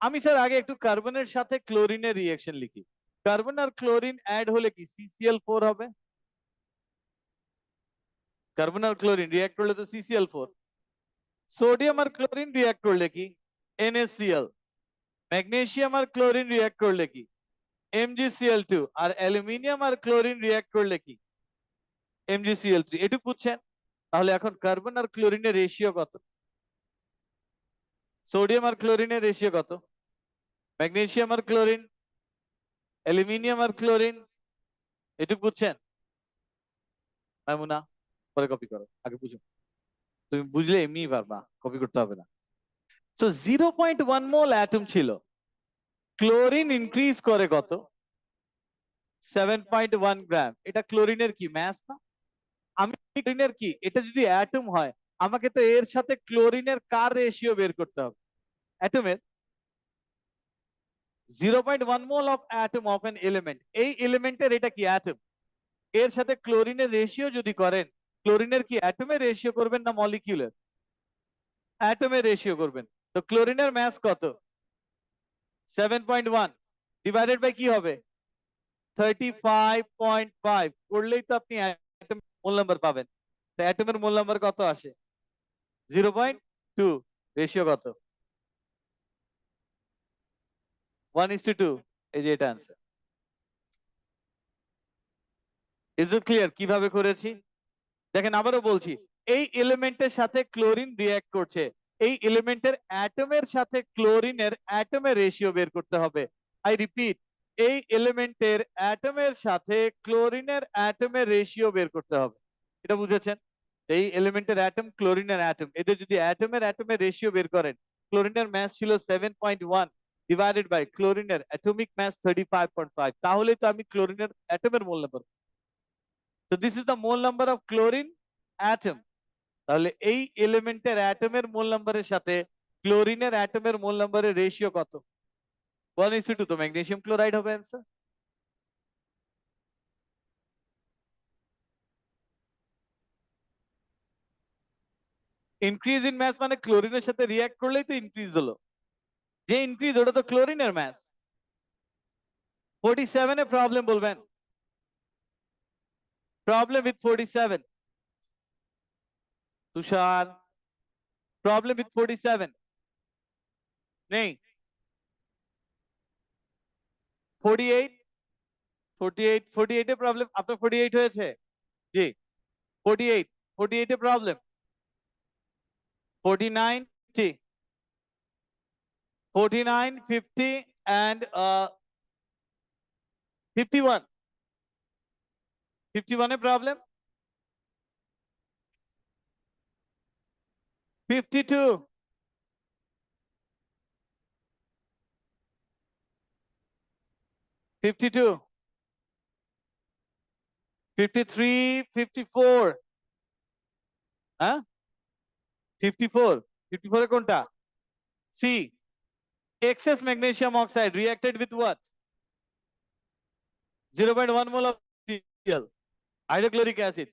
[SPEAKER 1] আমি স্যার আগে একটু কার্বনের সাথে ক্লোরিনের রিঅ্যাকশন লিখি। কার্বন আর ক্লোরিন অ্যাড হলে কি CCl4 হবে? কার্বন আর ক্লোরিন রিঅ্যাক্ট করলে তো CCl4। সোডিয়াম আর ক্লোরিন রিঅ্যাক্ট করলে কি? NaCl। ম্যাগনেসিয়াম আর ক্লোরিন রিঅ্যাক্ট করলে কি? MgCl2। আর অ্যালুমিনিয়াম আর ক্লোরিন রিঅ্যাক্ট করলে কি? MgCl3। এটুকু বুঝছেন? তাহলে এখন কার্বন আর ক্লোরিনের রেশিও কত? সোডিয়াম আর ক্লোরিনের রেশিও কত? ম্যাগনেসিয়াম আর ক্লোরিন, অ্যালুমিনিয়াম আর ক্লোরিন। এটুকু বুঝছেন? মাইমুনা, পরে কপি করো, আগে বুঝো। তুমি বুঝলে এমনিই পারবা, কপি করতে হবে না। সো 0.1 মোল অ্যাটম ছিল, ক্লোরিন ইনক্রিজ করে কত? 7.1 গ্রাম। এটা ক্লোরিনের কি ম্যাস না? আমি ক্লোরিনের কি, এটা যদি অ্যাটম হয় আমাকে তো এর সাথে ক্লোরিনের কার রেশিও বের করতে হবে? অ্যাটমের। 0.1 mole of atom of N element, এই এলিমেন্টের এটা কি অ্যাটম, এর সাথে ক্লোরিনের রেশিও যদি করেন, ক্লোরিনের কি অ্যাটমের রেশিও করবেন না মলিকিউলের? অ্যাটমের রেশিও করবেন। তো ক্লোরিনের ম্যাস কত? 7.1 ডিভাইডেড বাই কি হবে? 35.5 করলেই তো আপনি অ্যাটম মোল নাম্বার পাবেন। তো অ্যাটমের মোল নাম্বার কত আসে? 0.2। রেশিও কত? 1:2। এই যে এটা आंसर। ইজ ইট ক্লিয়ার কিভাবে করেছি? দেখেন আবারও বলছি, এই এলিমেন্টের সাথে ক্লোরিন রিঅ্যাক্ট করছে, এই এলিমেন্টের অ্যাটমের সাথে ক্লোরিনের অ্যাটমের রেশিও বের করতে হবে। আই রিপিট, এই এলিমেন্টের অ্যাটমের সাথে ক্লোরিনের অ্যাটমের রেশিও বের করতে হবে। এটা বুঝেছেন? এই এলিমেন্টের অ্যাটম, ক্লোরিনের অ্যাটম, এদের যদি অ্যাটমের অ্যাটমের রেশিও বের করেন, ক্লোরিনের ম্যাস ছিল 7.1 ডিভাইডেড বাই ক্লোরিনের অ্যাটমিক ম্যাস 35.5, তাহলেই তো আমি ক্লোরিনের অ্যাটমের mole number. So this is the mole number of chlorine atom. তাহলে এই এলিমেন্টের অ্যাটমের মোল নাম্বারের সাথে ক্লোরিনের অ্যাটমের মোল নাম্বারের রেশিও কত? 1:2। তো ম্যাগনেসিয়াম ক্লোরাইড হবে অ্যান্সার। ইনক্রিজ ইন ম্যাস মানে ক্লোরিনের সাথে রিঅ্যাক্ট করলেই তো ইনক্রিজ হলো, যে ইনক্রিজ ওটা তো ক্লোরিনের ম্যাস। 47 এ প্রবলেম বলবেন, problem with 47। Tushar, problem with 47 নেই 48 48 এ প্রবলেম আপনার 48 হয়েছে জি 48 48 এ problem 49 G 49 50 and 51 51 A problem 52 52 53 54 হ্যাঁ 54 54 এ কোনটা C excess magnesium oxide reacted with what 0.1 mole of HCl hydrochloric acid.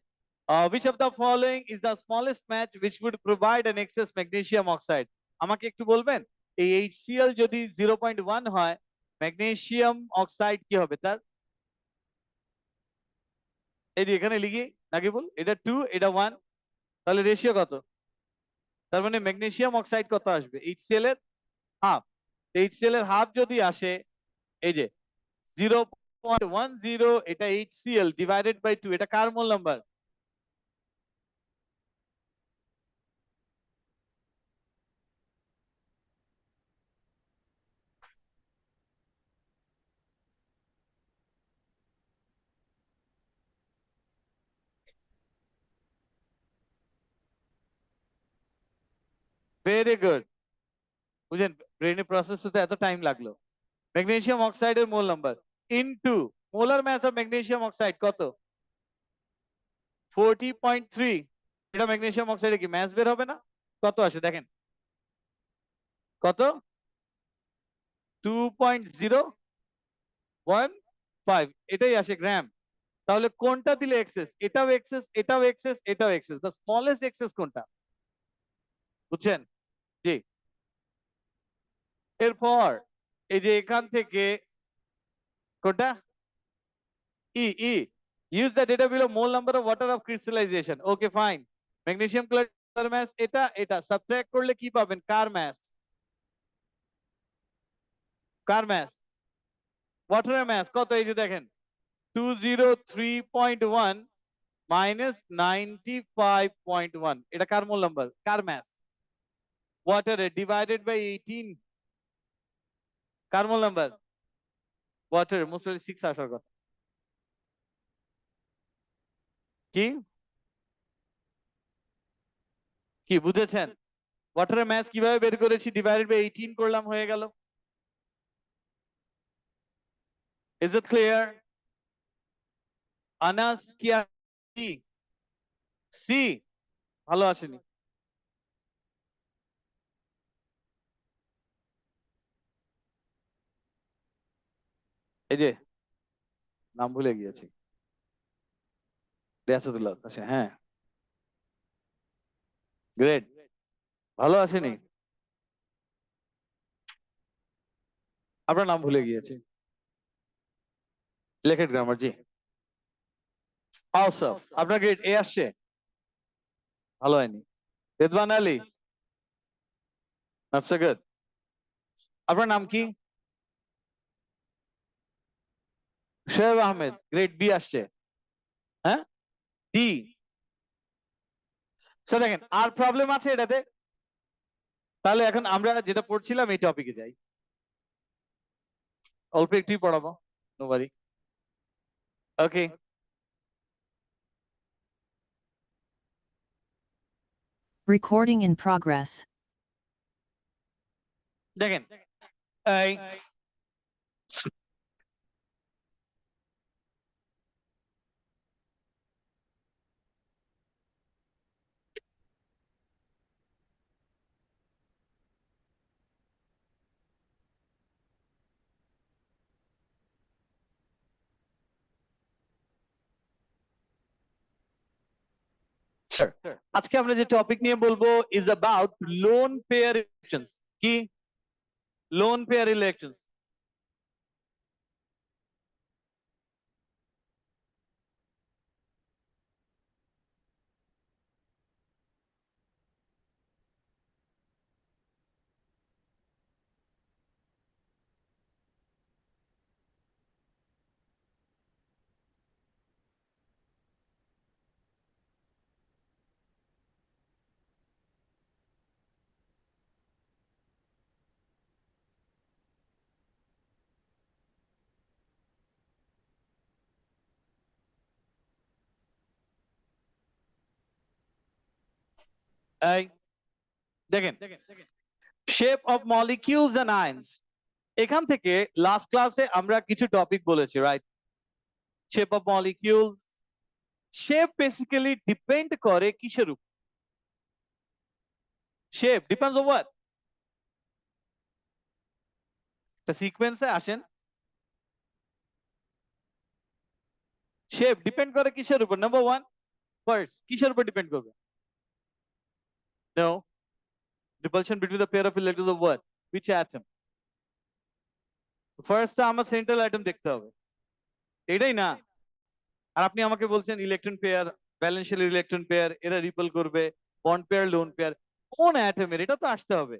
[SPEAKER 1] Which of the following is the smallest match which would provide an excess magnesium oxide? আমাকে একটু বলবেন এই HCl যদি 0.1 হয় magnesium oxide কি হবে তার এই যে এখানে লিখি নাকি বল এটা 2 এটা 1 তাহলে রেশিও কত তার মানে ম্যাগনেসিয়াম অক্সাইড কত আসবে HCl এর হাফ HCl এর হাফ যদি আসে এই যে 0.10 এটা HCl ডিভাইডেড বাই 2 এটা কার মোল নাম্বার ভেরি গুড বুঝেন ব্রেনে প্রসেস হতে এত টাইম লাগলো ম্যাগনেসিয়াম অক্সাইডের mole number into molar mass of magnesium oxide কত 40.3 এটা ম্যাগনেসিয়াম অক্সাইডে কি মাস বের হবে না কত আসে দেখেন কত 2.015 এটাই আসে গ্রাম তাহলে কোনটা দিলে এক্সেস এটাও এক্সেস এটাও এক্সেস এটাও এক্সেস দ্য স্মলেস্ট এক্সেস কোনটা বুঝছেন জি এরপর এই যে এখান থেকে কোনটা ই ই use the data below mole number of water of crystallization okay fine magnesium chloride mass এটা এটা সাবট্রাক্ট করলে কি পাবেন কার mass water mass কত এই যে দেখেন 203.1 minus 95.1 এটা কার মোল নাম্বার কার mass water divided by 18 কার মোল নাম্বার water মোস্টলি 6 আসার কথা কি কি বুঝেছেন ওয়াটারের ম্যাস কিভাবে বের করেছি ডিভাইডেড বাই 18 করলাম হয়ে গেল ইজ ইট ক্লিয়ার আনাস কি সি ভালো আসেনি এই যে নাম ভুলে গিয়েছি রিয়াসাতুল্লাহ আচ্ছা হ্যাঁ গ্রেট ভালো আসেনি আপনার নাম ভুলে গিয়েছি লেখেট গ্রামার জি আউসফ আপনার গ্রেড এ আসছে ভালো হয়নি Redwan Ali not so good আপনার নাম কি শোয়েব আহমেদ গ্রেড বি আসছে হ্যাঁ ডি সো দেখেন আর প্রবলেম আছে এটাতে তাহলে এখন আমরা যেটা পড়ছিলাম এই টপিকে যাই অল্প একটুই পড়াবো no worry okay
[SPEAKER 2] Recording in progress.
[SPEAKER 1] দেখেন এই আজকে আমরা যে টপিক নিয়ে বলবো is about lone pair elections কি লোন পেয়ার ইলেকশনস এই দেখেন shape of molecules and ions, এখান থেকে লাস্ট ক্লাসে আমরা কিছু টপিক বলেছি, right? Shape of molecules, shape basically depend করে কিসের উপর? Shape depends on what? তা সিকোয়েন্সে আসেন, শেপ ডিপেন্ড করে কিসের উপর? নাম্বার ওয়ান, ফার্স্ট কিসের উপর ডিপেন্ড করবে? No, repulsion between the pair of electrons of what? Which atom? First আমার সেন্ট্রাল অ্যাটম দেখতে হবে, এটাই না? আর আপনি আমাকে বলছেন electron pair, valential electron pair, এরা রিপেল করবে, বন্ড পেয়ার, লোন পেয়ার, কোন অ্যাটমের? এটা তো আসতে হবে।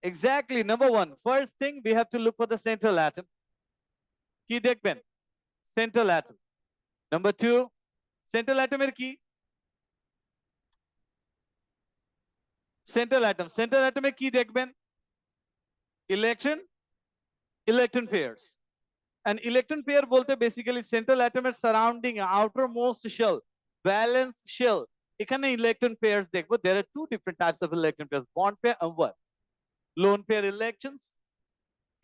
[SPEAKER 1] Exactly, number one, first thing we have to look for the central atom. কি দেখবেন? Central atom. Number two, central অ্যাটমের কি? সেন্ট্রাল অ্যাটম, সেন্ট্রাল অ্যাটমে কি দেখবেন? Electron, electron pairs. An electron pair বলতে বেসিক্যালি সেন্ট্রাল অ্যাটমের surrounding outer most shell, balance shell, এখানে ইলেকট্রন পেয়ার্স দেখবো। There are two different types of electron pairs, bond pair and what? Lone pair electrons.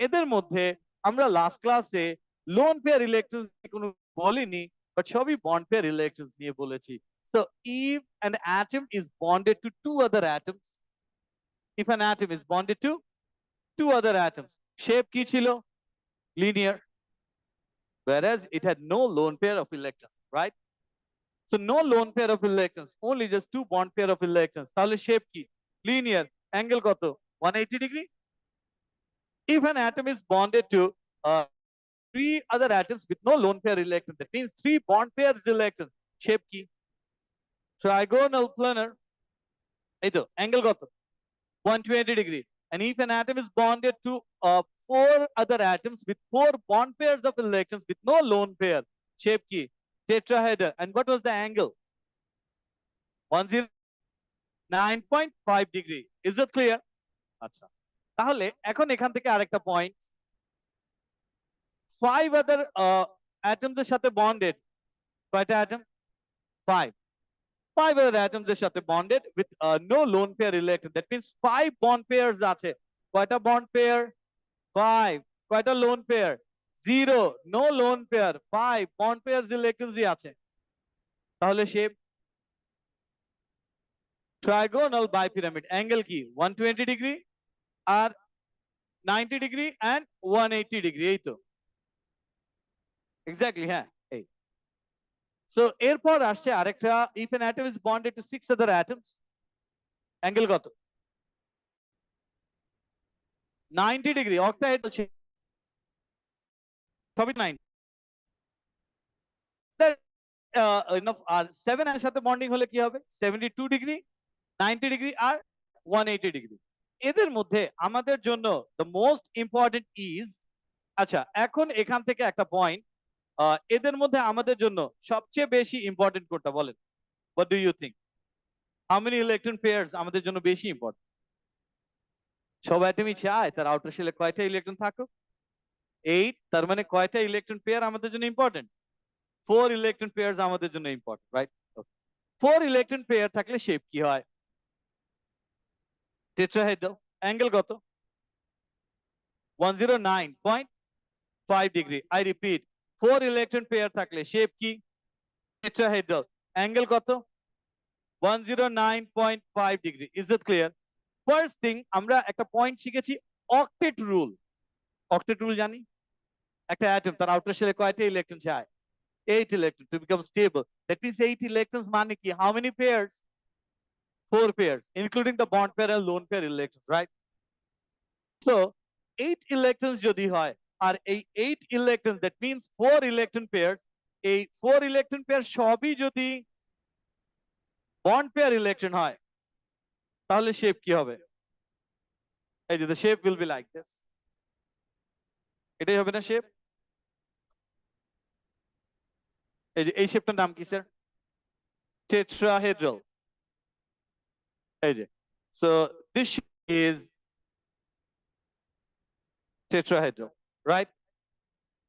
[SPEAKER 1] এদের মধ্যে আমরা last ক্লাসে loan pair electron কোনো বলিনি, বাট সবই বন্ড পেয়ার ইলেকট্রনস নিয়ে বলেছি। So if an atom is bonded to two other atoms, if an atom is bonded to two other atoms, shape কি ছিল? Linear. Whereas it had no lone pair of electrons, right? So no lone pair of electrons, only just two bond pair of electrons. তাহলে shape কি? Linear. Angle কত? 180 degree. If an atom is bonded to three other atoms with no lone pair electrons, that means three bond pairs electrons, shape কি? Trigonal planar. এই তো, angle কত? 120 degree. And if an atom is bonded to four other atoms with four bond pairs of electrons with no lone pair, shape কি? Tetrahedral. And what was the angle? 109.5 degree. Is it clear? আচ্ছা, তাহলে এখন এখান থেকে আরেকটা point, five আদার atoms এর সাথে bonded, কয়টা অ্যাটম? five other atoms এর সাথে bonded with no lone pair electron. That means 5 bond pairs আছে। কয়টা bond pair? 5. কয়টা lone pair? 0. No lone pair, 5 bond pairs electrons আছে। তাহলে shape trigonal bipyramid। angle কি? 120 degree R 90 degree and 180 degree, এই তো এক্স্যাক্টলি, হ্যাঁ এই। সো এরপর আসছে আরেকটা, if an atom is bonded to 6 other atoms, angle কত? 90 degree, octahedral shape, সবই 9। আর 7 এর সাথে বন্ডিং হলে কি হবে? 72 ডিগ্রি, 90 ডিগ্রি আর 180 ডিগ্রি। এদের মধ্যে আমাদের জন্য the most important is, আচ্ছা এখন এখান থেকে একটা পয়েন্ট, এদের মধ্যে আমাদের জন্য সবচেয়ে বেশি ইম্পর্টেন্ট কোনটা বলেন? what do you think? how many electron pairs আমাদের জন্য বেশি ইম্পর্টেন্ট? সব অ্যাটমই চায় তার আউটার শেলে কয়টা ইলেকট্রন থাকুক? 8। তার মানে কয়টা ইলেকট্রন পেয়ার আমাদের জন্য ইম্পর্টেন্ট? 4 ইলেকট্রন পেয়ার্স আমাদের জন্য ইম্পর্টেন্ট, রাইট? 4 ইলেকট্রন পেয়ার থাকলে শেপ কি হয়? টেট্রাহেড্রাল। অ্যাঙ্গেল কত? 109.5 degree. I repeat, 4 electron pair থাকলে শেপ কি? টেট্রাহেড্রাল। অ্যাঙ্গেল কত? 109.5 degree. Is it clear? First thing আমরা একটা পয়েন্ট শিখেছি, অক্টেট রুল। অক্টেট রুল জানি? একটা অ্যাটম তার আউটার শেলে কয়টা ইলেকট্রন চায়? 8 electrons to become stable. That means 8 electrons মানে কি? How many pairs? 4 pairs, including the bond pair and lone pair electrons, right? So 8 electrons যদি হয়, আর এই 8 electrons, that means 4 electron pairs, এই 4 electron pair সবই যদি bond pair electron হয়, তাহলে shape কি হবে? এই যে the shape will be like this. এটাই হবে না shape? এই যে এই শেপটার নাম কি স্যার? Tetrahedral. এই যে, so this is tetrahedral, right?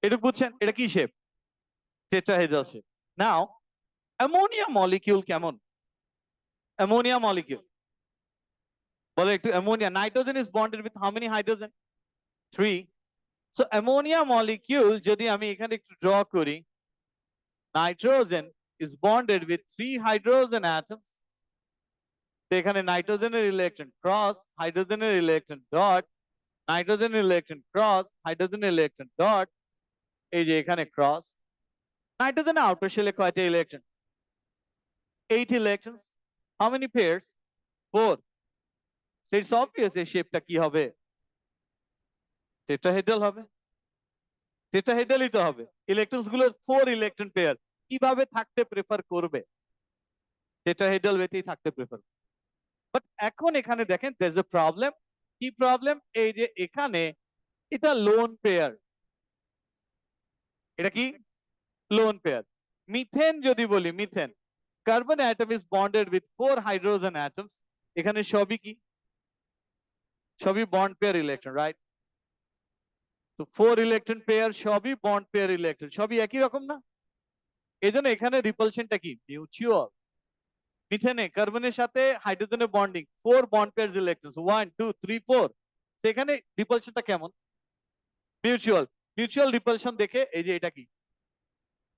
[SPEAKER 1] এটা বুঝছেন? এটা কি shape? tetrahedral shape. Now, ammonia molecule কেমন? ammonia molecule বলো একটু ammonia, nitrogen is bonded with how many hydrogen? 3. So ammonia molecule যদি আমি এখানে একটু draw করি, nitrogen is bonded with 3 hydrogen atoms. তো এখানে নাইট্রোজেনের ইলেকট্রন ক্রস, হাইড্রোজেনের ইলেকট্রন ডট, নাইট্রোজেনের ইলেকট্রন ক্রস, হাইড্রোজেনের ইলেকট্রন ডট, এই যে এখানে ক্রস। নাইট্রোজেনের আউটার শেলে কয়টা electron? 8 electrons. How many pairs? 4. So it's obvious এই শেপটা কি হবে? টেট্রাহেড্রাল হবে। টেট্রাহেড্রালই তো হবে। ইলেকট্রনস গুলোর 4 ইলেকট্রন পেয়ার কিভাবে থাকতে প্রেফার করবে? টেট্রাহেড্রাল ওয়েতেই থাকতে প্রেফার। বাট এখন এখানে দেখেন there's a problem. কি প্রবলেম? এই যে এখানে এটা লোন পেয়ার। এটা কি? Lone pair. মিথেন যদি বলি, methane carbon atom is bonded with 4 hydrogen atoms. এখানে সবই কি? সবই বন্ড পেয়ার ইলেকট্রন, রাইট? তো 4 ইলেকট্রন পেয়ার সবই বন্ড পেয়ার ইলেকট্রন, সবই একই রকম না? এজন্য এখানে রিপালশনটা কি? মিউচুয়াল। মিথেনে কার্বনের সাথে হাইড্রোজেনের বন্ডিং 4 বন্ড পেয়ারস ইলেকট্রনস 1 2 3 4, সেখানে রিপালশনটা কেমন? মিউচুয়াল। মিউচুয়াল রিপালশন দেখে এই যে এটা কি?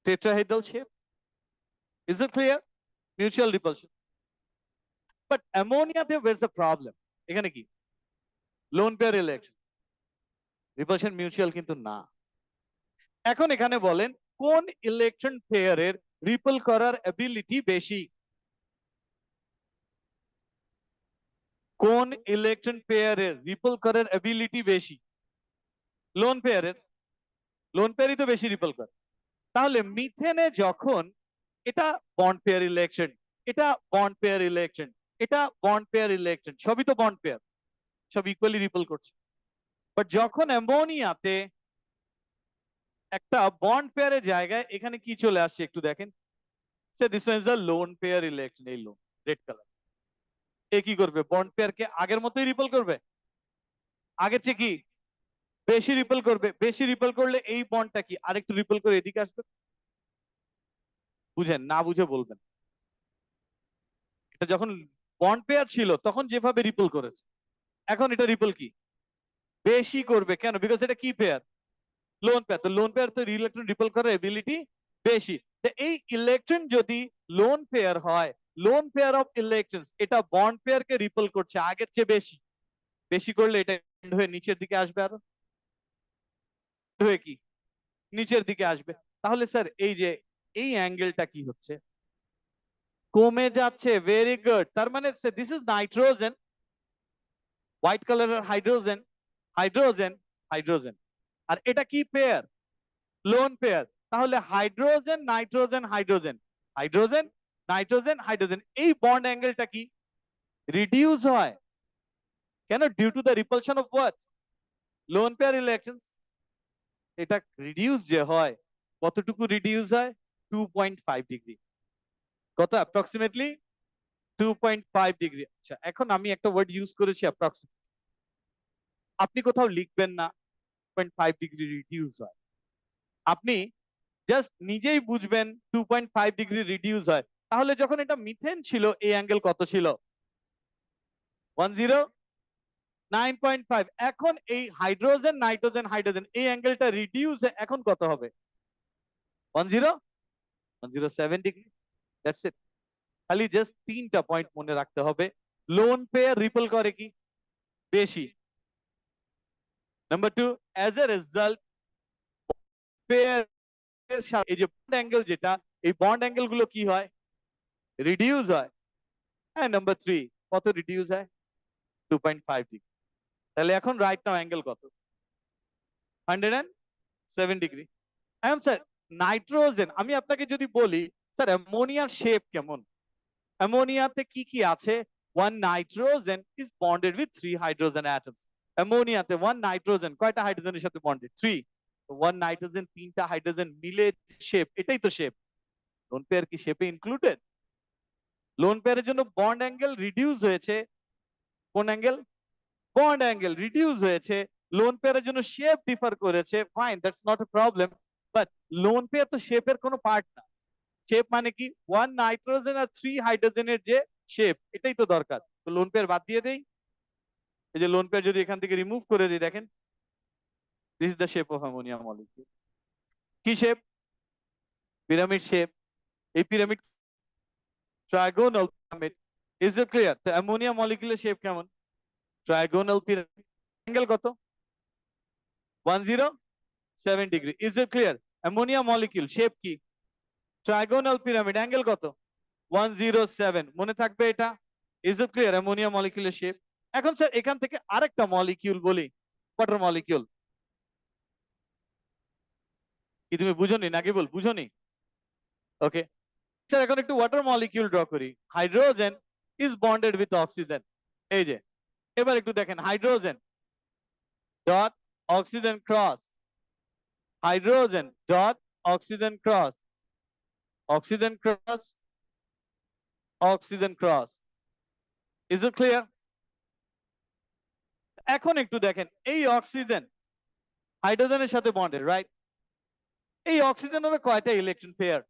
[SPEAKER 1] Tetrahedral shape. Is it clear? Mutual repulsion. But অ্যামোনিয়াতে where's the problem? এখানে কি? Lone pair electron, repulsion mutual কিন্তু না। এখন এখানে বলেন কোন ইলেকট্রন পেয়ারের রিপল করার এবিলিটি বেশি? কোন ইলেকট্রন পেয়ারের রিপল করার এবিলিটি বেশি? লোন পেয়ারের। লোন পেয়ারই তো বেশি রিপল করে। তাহলে মিথেনে যখন এটা বন্ড পেয়ার ইলেকট্রন, এটা বন্ড পেয়ার ইলেকট্রন, এটা বন্ড পেয়ার ইলেকট্রন, সবই তো বন্ড পেয়ার, সব ইকুয়ালি রিপল করছে। বাট যখন অ্যামোনিয়াতে একটা বন্ড পেয়ারের জায়গায় এখানে কি চলে আসছে একটু দেখেন। Say this one is the loan pair electron, এই লোন রেড কালার। এ কি করবে? বন্ড পেয়ারকে আগের মতোই রিপল করবে, আগের চেয়ে কি বেশি রিপল করবে। বেশি রিপল করলে এই বন্ডটা কি আরেকটু রিপল করে এদিকে আসবে? বুঝেন না? বুঝে বলবেন। এটা যখন বন্ড পেয়ার ছিল তখন যেভাবে রিপল করেছে, এখন এটা রিপল কি বেশি করবে। কেন? বিকজ এটা কি পেয়ার? Lone pair. তো লোন পেয়ার তো ইলেকট্রন রিপল করার এবিলিটি বেশি। তো এই ইলেকট্রন যদি লোন পেয়ার হয়, লোন পেয়ার অফ ইলেকট্রনস, এটা বন্ড পেয়ারকে রিপল করছে আগের চেয়ে বেশি। বেশি করলে এটা এন্ড হয়ে নিচের দিকে আসবে, আরো হয়ে কি নিচের দিকে আসবে। তাহলে স্যার এই যে এই অ্যাঙ্গেলটা কি হচ্ছে? কমে যাচ্ছে। Very good. তার মানে দিস ইজ নাইট্রোজেন, হোয়াইট কালারের হাইড্রোজেন, হাইড্রোজেন, হাইড্রোজেন। আর এটা কি পেয়ার? Lone pair. তাহলে hydrogen nitrogen hydrogen, hydrogen nitrogen hydrogen, এই বন্ড অ্যাঙ্গেলটা কি রিডিউস হয়। কেন? Due to the repulsion of what? Lone pair electrons. এটা রিডিউস যে হয়, কতটুকু রিডিউস হয়? 2.5 ডিগ্রি। কত? Approximately 2.5 degree. আচ্ছা, এখন আমি একটা ওয়ার্ড ইউজ করেছি অ্যাপ্রক্সিমেট। আপনি কোথাও লিখবেন না 2.5 ডিগ্রি রিডিউস হয়। আপনি জাস্ট নিজেই বুঝবেন 2.5 ডিগ্রি রিডিউস হয়। তাহলে যখন এটা মিথেন ছিল এই অ্যাঙ্গেল কত ছিল? 109.5। এখন এই হাইড্রোজেন নাইট্রোজেন হাইড্রোজেন এই অ্যাঙ্গেলটা রিডিউস এখন কত হবে? 107 ডিগ্রি। That's it. খালি জাস্ট 3টা পয়েন্ট মনে রাখতে হবে। লোন পেয়ার রিপল করে কি বেশি। Number 2, as a result pair এই যে বন্ড অ্যাঙ্গেল, যেটা এই বন্ড অ্যাঙ্গেল গুলো কি হয়? রিডিউস হয়। হ্যাঁ, নাম্বার 3 কত রিডিউস হয়? 2.5 ডিগ্রি। তাহলে এখন রাইট নাও অ্যাঙ্গেল কত? 107 ডিগ্রি। এখন স্যার নাইট্রোজেন, আমি আপনাকে যদি বলি স্যার অ্যামোনিয়ার শেপ কেমন? অ্যামোনিয়াতে কি কি আছে? 1 nitrogen is bonded with 3 hydrogen atoms. অ্যামোনিয়াতে 1 নাইট্রোজেন কয়টা হাইড্রোজেনের সাথে বন্ডেড? 3। 1 নাইট্রোজেন 3টা হাইড্রোজেন মিলে শেপ, এটাই তো শেপ। লোন পেয়ার কি শেপে ইনক্লুডেড? লোন পেয়ারের জন্য বন্ড অ্যাঙ্গেল রিডিউস হয়েছে। কোন অ্যাঙ্গেল? বন্ড অ্যাঙ্গেল রিডিউস হয়েছে। লোন পেয়ারের জন্য শেপ ডিফার করেছে। Fine, that's not a problem. But lone pair তো শেপের কোনো পার্ট না। শেপ মানে কি? 1 নাইট্রোজেন আর 3 হাইড্রোজেনের যে শেপ, এটাই তো দরকার। তো লোন পেয়ার বাদ দিয়ে দেই। এই যে লোন পেয়ার যদি এখান থেকে রিমুভ করে দিই, দেখেন this is the shape of ammonia molecule. কি শেপ? Pyramid shape. এই pyramid trigonal pyramid. Is it clear? তো অ্যামোনিয়া মলিকিউলের শেপ কেমন? Trigonal pyramid. অ্যাঙ্গেল কত? 107 degree. Is it clear? Ammonia molecule shape কি? Trigonal pyramid. অ্যাঙ্গেল কত? 107। মনে থাকবে এটা। Is it clear? অ্যামোনিয়া মলিকিউলের শেপ। এখন স্যার এখান থেকে আরেকটা মলিকিউল বলি, ওয়াটার মলিকিউল। কি তুমি বুঝোনি নাকি? বুঝোনি? ওকে স্যার, এখন একটু ওয়াটার মলিকিউল ড্র করি। Hydrogen is bonded with oxygen. এই যে এবার একটু দেখেন, hydrogen dot oxygen cross, hydrogen dot oxygen cross, oxygen cross, oxygen cross. Is it clear? এখন একটু দেখেন, এই অক্সিজেন হাইড্রোজেনের সাথে বন্ডেড, রাইট? এই অক্সিজেনের কয়টা electron pair?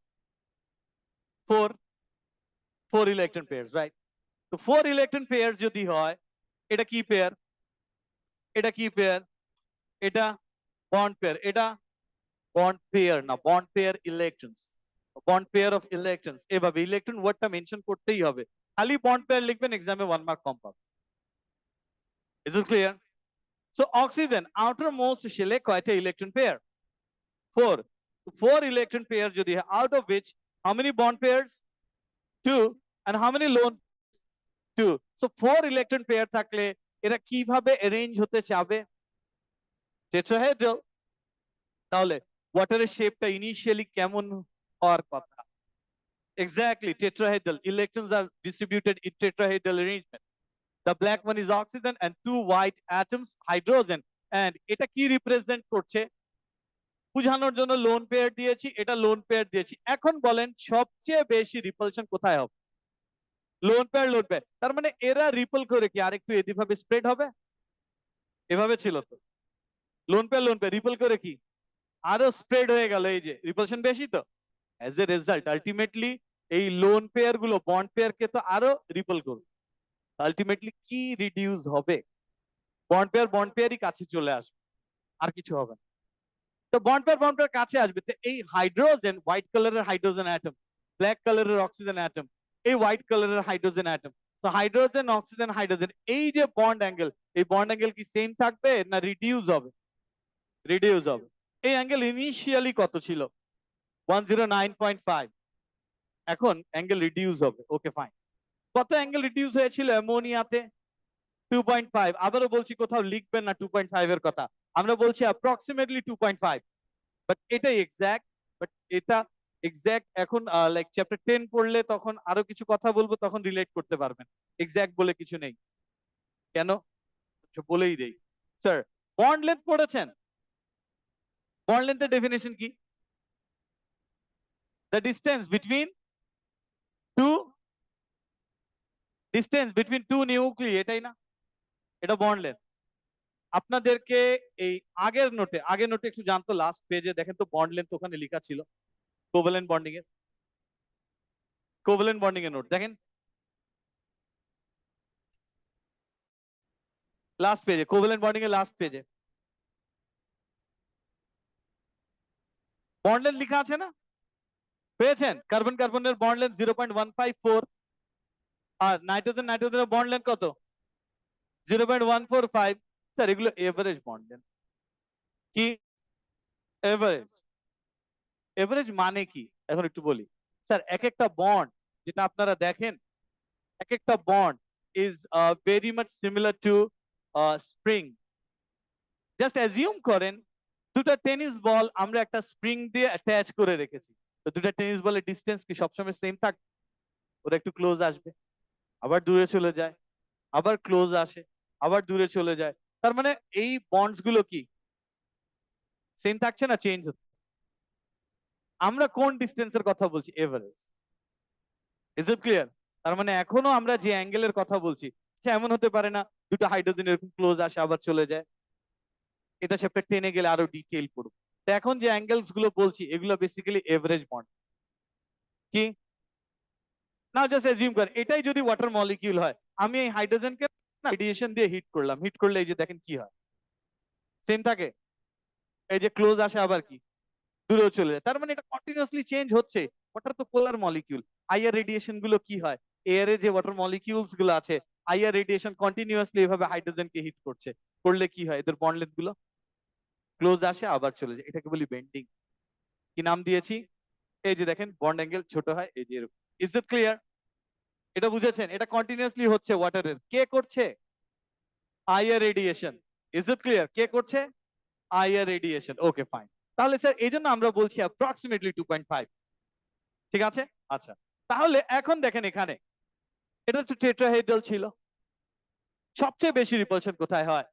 [SPEAKER 1] 4 electron pair, right? তো 4 ইলেকট্রন পেয়ার যদি হয়, এটা কি পেয়ার? এটা কি পেয়ার? এটা বন্ড পেয়ার। এটা বন্ড পেয়ার না, bond pair electrons, bond pair of electrons. এভাবে ইলেকট্রন ওয়ার্ডটা মেনশন করতেই হবে। খালি বন্ড পেয়ার লিখবেন, এক্সামে 1 মার্ক কম পাবেন। Is it clear? So oxygen outermost শেলে কয়টা ইলেকট্রন পেয়ার? 4। 4 ইলেকট্রন পেয়ার যদি হয়, out of which how many bond pairs? 2. And how many lone? 2. So 4 electron pair থাকলে এরা কিভাবে অ্যারেঞ্জ হতে চাবে? টেট্রাহেড্রাল। তাহলে ওয়াটারের শেপটা ইনিশিয়ালি কেমন হওয়ার কথা? Exactly, tetrahedral. Electrons are distributed in tetrahedral arrangement. The black one is oxygen and 2 white atoms hydrogen. And এটা কি রিপ্রেজেন্ট করছে? বুঝানোর জন্য লোন পেয়ার দিয়েছি, এটা লোন পেয়ার দিয়েছি। এখন বলেন সবচেয়ে বেশি রিপালশন কোথায় হবে? Lone pair, lone pair. তার মানে এরা রিপল করে কি আরেকটু এদিকে স্প্রেড হবে? এভাবে ছিল তো। Lone pair, lone pair ripple করে কি আরো স্প্রেড হয়ে গেল। এই যে রিপালশন বেশি তো, অ্যাজ এ রেজাল্ট আলটিমেটলি এই লোন পেয়ার গুলো বন্ড পেয়ার কে তো আরো রিপল করবে। আলটিমেটলি কি রিডিউস হবে? বন্ড পেয়ারই কাছে চলে আসবে, আর কিছু হবে না। তো বন্ড পেয়ার কাছে আসবে। তো এই হাইড্রোজেন, হোয়াইট কালারের হাইড্রোজেন অ্যাটম, ব্ল্যাক কালারের অক্সিজেন অ্যাটম, এই হোয়াইট কালারের হাইড্রোজেন অ্যাটম। তো হাইড্রোজেন, অক্সিজেন, হাইড্রোজেন, এই যে বন্ড অ্যাঙ্গেল, এই বন্ড অ্যাঙ্গেল কি সেম থাকবে না রিডিউস হবে? রিডিউস হবে। এই অ্যাঙ্গেল ইনিশিয়ালি কত ছিল? 109.5। এখন অ্যাঙ্গেল রিডিউস হবে। Okay fine. কত অ্যাঙ্গেল রিডিউস হয়েছিল অ্যামোনিয়াতে? 2.5। আবারও বলছি, কোথাও লিখবেন না 2.5 এর কথা, আমরা বলছি অ্যাপ্রক্সিমেটলি 2.5। বাট এটাই এক্সাক্ট, বাট এটা এক্সাক্ট এখন লাইক চ্যাপ্টার 10 পড়লে তখন আরো কিছু কথা বলবো, তখন রিলেট করতে পারবেন। এক্সাক্ট বলে কিছু নেই। কেন? বলেই দেই। স্যার বন্ড লেন্থ পড়েছেন? বন্ড লেন্থের ডেফিনেশন কি? The distance between two, distance between two nuclei, এটাই না? এটা বন্ড লেন্থ। আপনাদেরকে এই আগের নোটে একটু জানতো, লাস্ট পেজে দেখেন তো বন্ড লেন্থ ওখানে লেখা ছিল, কোভ্যালেন্ট বন্ডিং এর নোট দেখেন, লাস্ট পেজে কোভ্যালেন্ট বন্ডিং এর লাস্ট পেজে বন্ড লেন্থ লেখা আছে না? পেয়েছেন? কার্বন কার্বনের বন্ড লেন্থ 0.154, আর নাইট্রোজেনের বন্ড লেন্থ কত? 0.145। স্যার এগুলো এভারেজ বন্ড লেন্থ। কি এভারেজ? এভারেজ মানে কি এখন একটু বলি। স্যার এক একটা বন্ড যেটা আপনারা দেখেন, এক একটা bond is very much similar to spring. Just assume করেন দুটো টেনিস বল আমরা একটা স্প্রিং দিয়ে অ্যাটাচ করে রেখেছি। তো দুটো টেনিস বলের ডিস্টেন্স কি সবসময় সেম থাকবে? ওরা একটু ক্লোজ আসবে, আবার দূরে চলে যায়, আবার ক্লোজ আসে, আবার দূরে চলে যায়। তার মানে এই বন্ডস গুলো কি সেম থাকছে না, চেঞ্জ হচ্ছে? আমরা কোন ডিস্টেন্সের কথা বলছি? এভারেজ। Is it clear? তার মানে এখনো আমরা যে অ্যাঙ্গেলের কথা বলছি, সে এমন হতে পারে না দুটো হাইড্রোজেন এরকম ক্লোজ আসে আবার চলে যায়। এটা চ্যাপ্টার 10 এ গেলে আরো ডিটেইল পড়ব। তো এখন যে অ্যাঙ্গেলস গুলো বলছি এগুলো বেসিক্যালি এভারেজ বন্ড। কি না, জাস্ট অ্যাজিউম কর এটাই যদি ওয়াটার মলিকিউল হয়, আমি এই হাইড্রোজেনকে না রেডিয়েশন দিয়ে হিট করলাম, হিট করলে এই যে দেখেন কি হয়, সেম থাকে। এই যে ক্লোজ আসে আবার কি দূরেও চলে যায়, তার মানে এটা কন্টিনিউয়াসলি চেঞ্জ হচ্ছে। ওয়াটার তো পোলার মলিকিউল। আইআর রেডিয়েশন গুলো কি হয়, এয়ারে যে ওয়াটার মলিকিউলস গুলো আছে, আইআর রেডিয়েশন কন্টিনিউয়াসলি এভাবে হাইড্রোজেনকে হিট করছে, করলে কি হয় এদের বন্ড লেন্থ গুলো ক্লোজ আসে আবার চলে যায়, এটাকে বলি বেন্ডিং। কি নাম দিয়েছি, এই যে দেখেন বন্ড অ্যাঙ্গেল ছোট হয় এই যে এরকম। Is it clear? এটা বুঝেছেন? এটা কন্টিনিউয়াসলি হচ্ছে ওয়াটারের, কে করছে? IR radiation. Is it clear? কে করছে? IR radiation. Okay fine. তাহলে স্যার এই জন্য আমরা বলছি অ্যাপ্রক্সিমেটলি 2.5। ঠিক আছে, আচ্ছা। তাহলে এখন দেখেন এখানে এটা তো টেট্রাহেড্রাল ছিল, সবচেয়ে বেশি রিপালশন কোথায় হয়?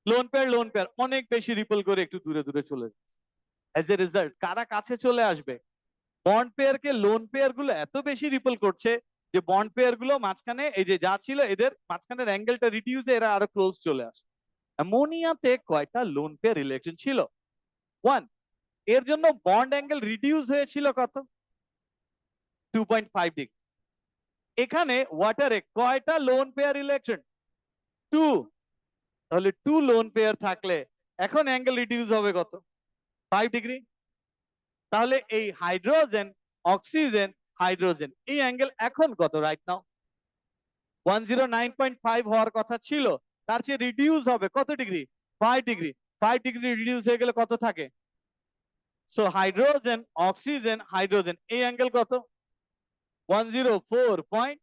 [SPEAKER 1] লোন পেয়ার, লোন পেয়ার অনেক বেশি রিপল করে একটু দূরে দূরে চলে যাচ্ছে। অ্যাজ এ রেজাল্ট কারা কাছে চলে আসবে? বন্ড পেয়ার কে লোন পেয়ার গুলো এত বেশি রিপল করছে যে বন্ড পেয়ার গুলো মাঝখানে এই যে যা ছিল এদের মাঝখানের অ্যাঙ্গেলটা রিডিউস, এরা আরো ক্লোজ চলে আসে। অ্যামোনিয়াতে কয়টা লোন পেয়ার ইলেকট্রন ছিল? 1। এর জন্য বন্ড অ্যাঙ্গেল রিডিউস হয়েছিল কত? 2.5 ডিগ্রি। এখানে ওয়াটারে কয়টা লোন পেয়ার ইলেকট্রন? 2। তাহলে 2 লোন পেয়ার থাকলে এখন অ্যাঙ্গেল রিডিউস হবে কত? 5 ডিগ্রি। তাহলে এই হাইড্রোজেন, অক্সিজেন, হাইড্রোজেন এই অ্যাঙ্গেল এখন কত রাইট নাও? 109.5 হওয়ার কথা ছিল, তার চেয়ে রিডিউস হবে কত ডিগ্রি? 5 ডিগ্রি। 5 ডিগ্রি রিডিউস হয়ে গেলে কত থাকে? সো হাইড্রোজেন, অক্সিজেন, হাইড্রোজেন এই অ্যাঙ্গেল কত? 104 পয়েন্ট।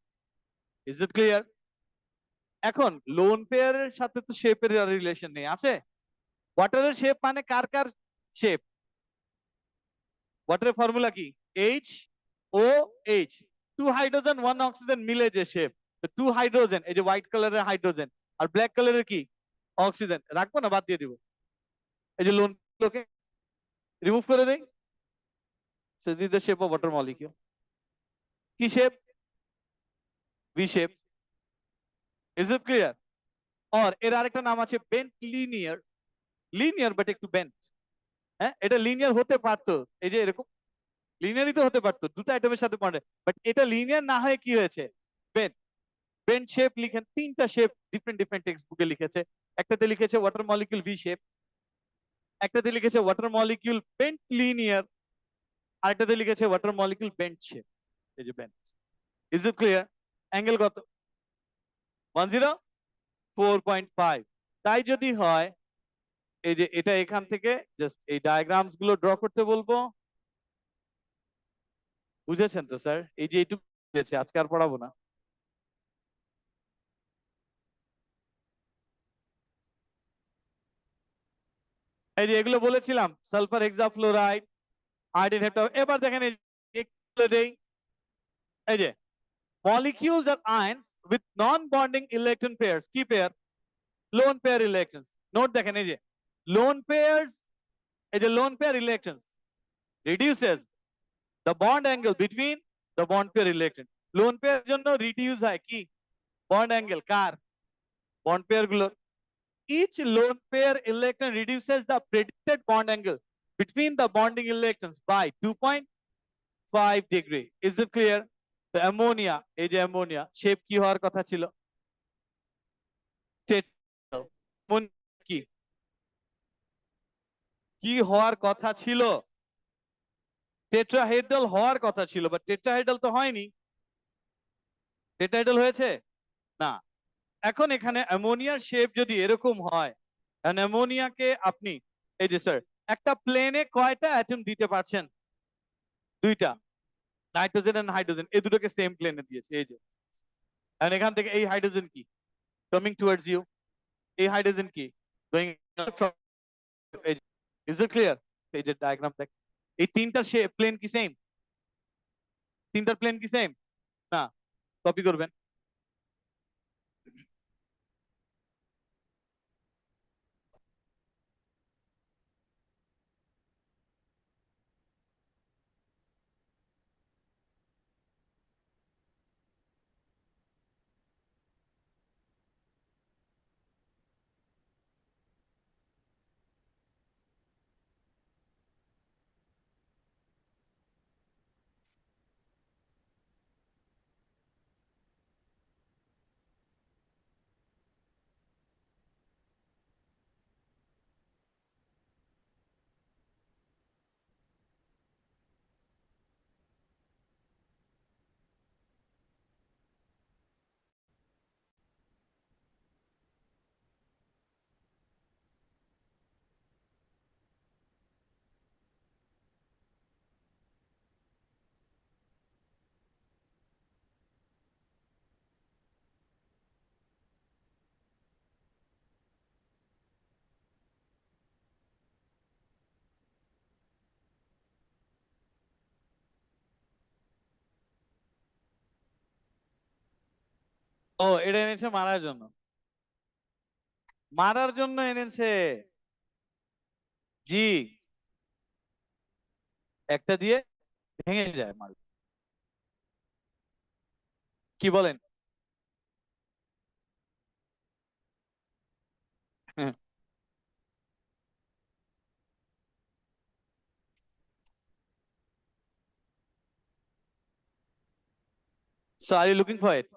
[SPEAKER 1] Is it clear? এখন লোন পেয়ারের সাথে তো শেপের রিলেশন নেই, আছে? ওয়াটারের শেপ মানে কার কার শেপ? ওয়াটারের ফর্মুলা কি? H O H, 2 hydrogen 1 oxygen মিলে যে শেপ। তো 2 হাইড্রোজেন এই যে হোয়াইট কালারের হাইড্রোজেন আর ব্ল্যাক কালারের কি অক্সিজেন, রাখবো না বাদ দিয়ে দিব? এই যে লোন গুলোকে রিমুভ করে দেই। So this is the shape of water molecule. কি shape? V shape. Is it clear? আর এর আরেকটা নাম আছে বেন্ট লিনিয়ার। লিনিয়ার বাট একটু বেন্ট। হ্যাঁ, এটা লিনিয়ার হতে পারতো, এই যে এরকম লিনিয়ারই তো হতে পারতো দুটো আইটেমের সাথে পড়ে, বাট এটা লিনিয়ার না হয়ে কি হয়েছে? বেন্ট। বেন্ট শেপ লিখেন, তিনটা শেপ ডিফারেন্ট ডিফারেন্ট টেক্সট বুকে লিখেছে। একটাতে লিখেছে ওয়াটার মলিকিউল ভি শেপ, একটাতে লিখেছে ওয়াটার মলিকিউল বেন্ট লিনিয়ার, আরেকটাতে লিখেছে ওয়াটার মলিকিউল বেন্ট শেপ। এই যে bent. Is it clear? Angle কত? 104.5। তাই যদি হয় এই যে এটা এখান থেকে জাস্ট এই ডায়াগ্রামস গুলো ড্র করতে বলবো। বুঝেছেন তো স্যার? এই যে এইটুকু বুঝেছি, আজকে আর পড়াবো না। এই যে এগুলো বলেছিলাম সালফার হেক্সাফ্লোরাইড, আয়োডিন হেপ্টা। এবার দেখেন এই যে দেই, এই যে molecules are ions with non-bonding electron pairs. কি pair? lone pair electrons. Note দেখেন এই যে lone pairs, এই যে lone pair electrons reduces the bond angle between the bond pair electron. lone pair জন্য reduce হয় কি bond angle কার? bond pair গুলোর। each lone pair electron reduces the predicted bond angle between the bonding electrons by 2.5 degree. Is it clear? তো ammonia, এই যে ammonia shape কি হওয়ার কথা ছিল? টেট্রাহেড্রাল। কি কি হওয়ার কথা ছিল? টেট্রাহেড্রাল হওয়ার কথা ছিল, বাট টেট্রাহেড্রাল তো হয়নি। টেট্রাহেড্রাল হয়েছে না। এখন এখানে অ্যামোনিয়ার শেপ যদি এরকম হয়, অ্যামোনিয়াকে আপনি এই যে স্যার একটা প্লেনে কয়টা অ্যাটম দিতে পারছেন? দুইটা, নাইট্রোজেন এন্ড হাইড্রোজেন, এই দুটোকে সেম প্লেনে দিয়েছে এই যে। আর এখান থেকে এই হাইড্রোজেন কি কামিং টুয়ার্ডস ইউ, এই হাইড্রোজেন কি going from. Is it clear? এই যে ডায়াগ্রাম দেখ, এই তিনটার শেপ প্লেন কি সেম? তিনটার প্লেন কি সেম? না। কপি করবেন। ও এটা এনেছে মারার জন্য, মারার জন্য এনেছে। জি, একটা দিয়ে ভেঙে যায় মাল। কি বলেন? So are you looking for it?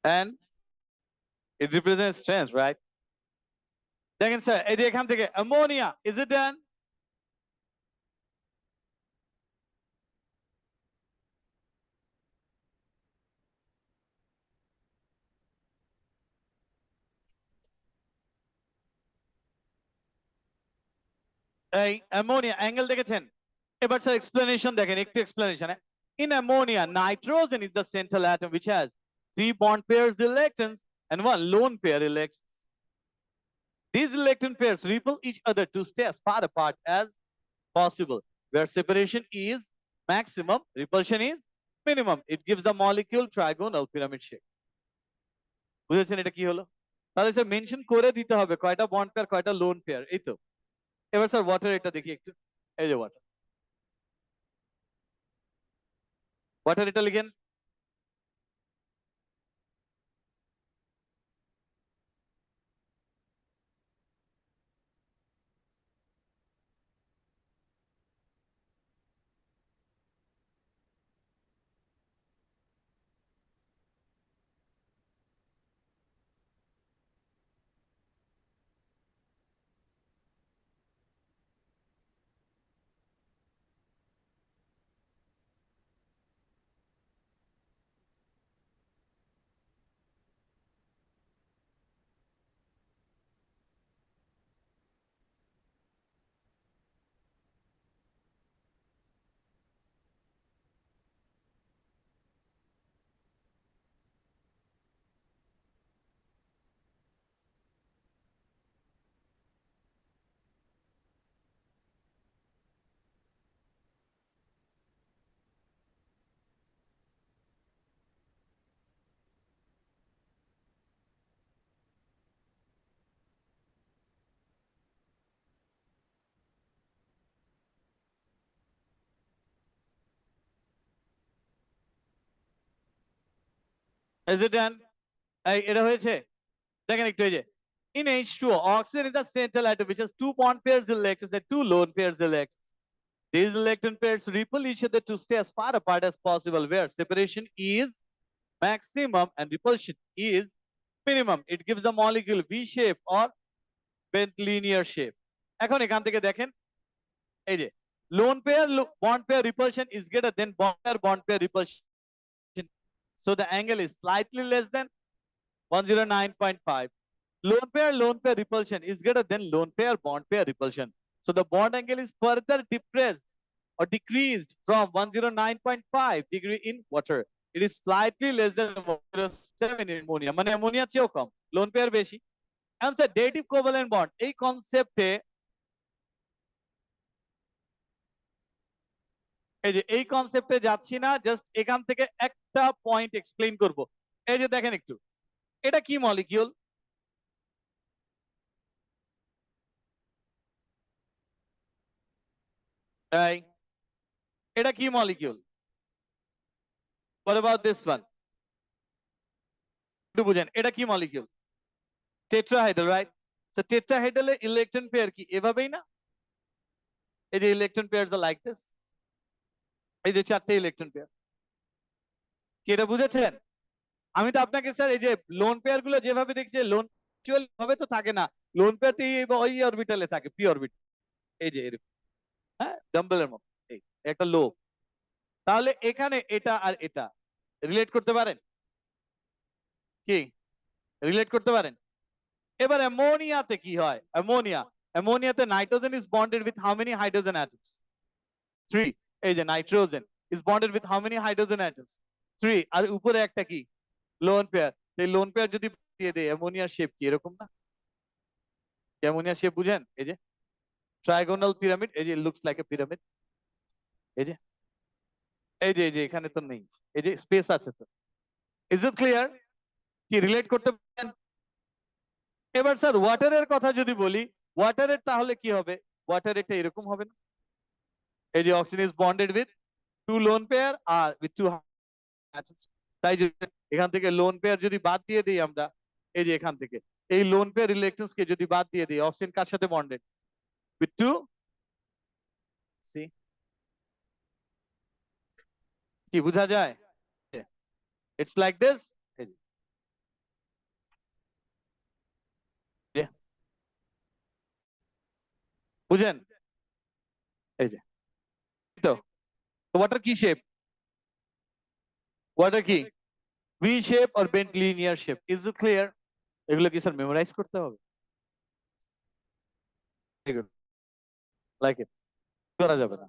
[SPEAKER 1] And it represents strength, right? দেখেন স্যার, এই যে এখান থেকে অ্যামোনিয়া, is it done? এই অ্যামোনিয়া অ্যাঙ্গেল দেখেছেন? এবার স্যার এক্সপ্লেনেশন দেখেন, একটু explanation. In ammonia, nitrogen is the central atom which has 3 bond pairs electrons and 1 lone pair electrons. These electron pairs repel each other to stay as far apart as possible. Where separation is maximum, repulsion is minimum. It gives the molecule trigonal pyramid shape. বুঝেছেন এটা কি হলো? তাহলে sir mention করে দিতে হবে কয়টা bond pair, কয়টা লোন পেয়ার, এই তো। এবার স্যার ওয়াটার এটা দেখি একটু। এই যে ওয়াটার, ওয়াটার এটা লিখেন। Is it done? এই এটা হয়েছে? দেখেন একটু, এই যে in H2O, oxygen is the central atom which has 2 bond pairs electrons and 2 lone pairs electrons. These electron pairs repel each other to stay as far apart as possible, where separation is maximum and repulsion is minimum. It gives the molecule V shape or bent linear shape. এখন এখান থেকে দেখেন, এই যে lone pair bond pair repulsion is greater than bond pair repulsion. So the angle is slightly less than 109.5. Lone pair repulsion is greater than lone pair bond pair repulsion. So the bond angle is further depressed or decreased from 109.5 degree in water. It is slightly less than 107 in ammonia. মানে ammonia চেয়েও কম, lone pair বেশি। Answer dative covalent bond এই কনসেপ্টে, এই যে এই কনসেপ্টে যাচ্ছি না, just এখান থেকে একটা পয়েন্ট এক্সপ্লেইন করব। এই যে দেখেন একটু, এটা কি মলিকিউল? এই এটা কি molecule? What about this one? একটু বুঝেন, এটা কি মলিকিউল? Tetrahedral, right? সো টেট্রাহাইড্রালের ইলেকট্রন পেয়ার কি এভাবেই না? এই যে electron pairs are like this, এই যে 4টে ইলেকট্রন পেয়ার, কি এটা বুঝেছেন? আমি তো আপনাকে স্যার এই যে লোন পেয়ার গুলো যেভাবে দেখছি, লোন ভাবে তো থাকে না, লোন পেয়ার তো ওই অরবিটালে থাকে, পি অরবিটাল, এই যে এরকম, হ্যাঁ, ডাম্বেলের মতো, এই একটা লোব। তাহলে এখানে এটা আর এটা রিলেট করতে পারেন কি? রিলেট করতে পারেন? এবার অ্যামোনিয়াতে কি হয়? অ্যামোনিয়াতে nitrogen is bonded with how many hydrogen atoms? 3। এই যে nitrogen is bonded with how many hydrogen atoms? 3। আর উপরে একটা কি? Lone pair. এই লোন পেয়ার যদি দিয়ে দেয়, অ্যামোনিয়ার শেপ কি এরকম না? অ্যামোনিয়ার শেপ বুঝেন? এই যে ট্রাইগোনাল পিরামিড, এই যে লুকস লাইক এ পিরামিড, এই যে এই যে এখানে তো নেই, এই যে স্পেস আছে তো। Is it clear? কি রিলেট করতে পারেন? এবার স্যার ওয়াটারের কথা যদি বলি, ওয়াটারের তাহলে কি হবে? ওয়াটার এটা এরকম হবে না? এই যে oxygen is bonded with two lone pair আর উইথ টু atoms। তাই যদি এখান থেকে লোন পেয়ার যদি বাদ দিয়ে দিই আমরা, এই যে এখান থেকে এই লোন পেয়ার রিলেকশনস কে যদি বাদ দিয়ে দিই, অক্সিজেন কার সাথে বন্ডেড? With two C. কি বোঝা যায়? It's like this. বুঝেন? এই যে তো ওয়াটার কি শেপ? ওয়াটার কি ভি শেপ আর bent linear shape. Is it clear? এগুলো কি স্যার মেমোরাইজ করতে হবে? লাইক ইট করা যাবে না।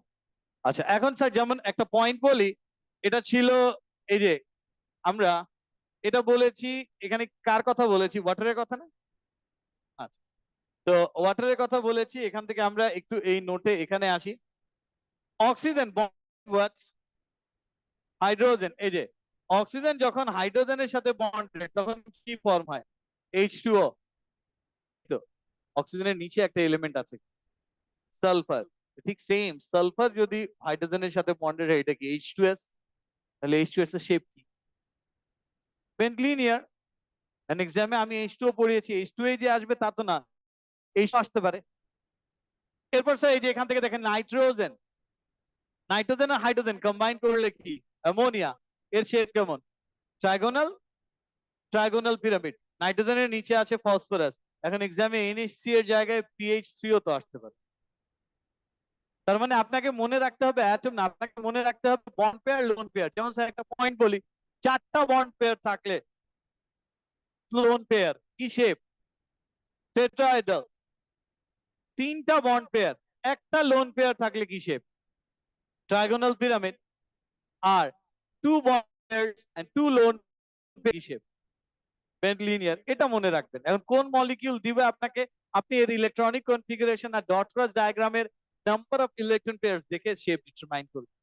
[SPEAKER 1] আচ্ছা এখন স্যার যেমন একটা পয়েন্ট বলি, এটা ছিল এই যে আমরা এটা বলেছি, এখানে কার কথা বলেছি? ওয়াটারের কথা না? আচ্ছা, তো ওয়াটারের কথা বলেছি, এখান থেকে আমরা একটু এই নোটে এখানে আসি। অক্সিজেন বন্ড হাইড্রোজেন, এই যে অক্সিজেন যখন হাইড্রোজেনের সাথে বন্ড তখন কি ফর্ম হয়? H2O। তো অক্সিজেনের নিচে একটা এলিমেন্ট আছে সালফার, ঠিক সেম সালফার যদি হাইড্রোজেনের সাথে বন্ডেড হয় এটা কি H2S? তাহলে H2S এর শেপ কি? Bent linear. এক্সামে আমি H2O পড়িয়েছি, H2A যে আসবে তা তো না, H আসতে পারে। এরপর স্যার এই যে এখান থেকে দেখেন নাইট্রোজেন, নাইট্রোজেন আর হাইড্রোজেন কম্বাইন করলে কি? অ্যামোনিয়া। এর শেপ কেমন? Trigonal, trigonal pyramid. নাইট্রোজেনের নিচে আছে ফসফরাস। এখন এক্সামে NH3 এর জায়গায় PH3 ও তো আসতে পারে। তার মানে আপনাকে মনে রাখতে হবে অ্যাটম না, আপনাকে মনে রাখতে হবে বন্ড পেয়ার, লোন পেয়ার। যেমন স্যার একটা পয়েন্ট বলি, 4টা বন্ড পেয়ার থাকলে লোন পেয়ার কি শেপ? টেট্রাহেড্রাল। 3টা বন্ড পেয়ার, একটা লোন পেয়ার থাকলে কি শেপ? Trigonal pyramid. আর 2 bond pairs and 2 lone pair কি শেপ? Bent linear. এটা মনে রাখবেন। এখন কোন মলিকিউল দিবে আপনাকে, আপনি এর ইলেকট্রনিক কনফিগারেশন আর ডট ক্রস ডায়াগ্রামের নাম্বার অফ ইলেকট্রন পেয়ারস দেখে শেপ ডিটারমাইন করবে।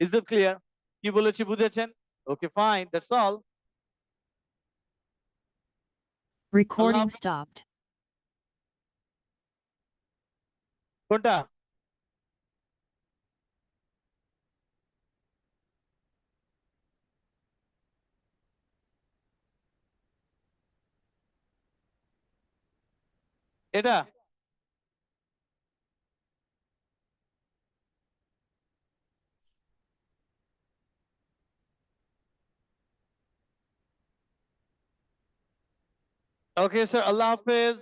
[SPEAKER 1] Is it clear? কি বলেছি বুঝেছেন? Okay fine, that's all.
[SPEAKER 2] Recording stopped.
[SPEAKER 1] কোনটা? এটা? ওকে স্যার, আল্লাহ হাফেজ।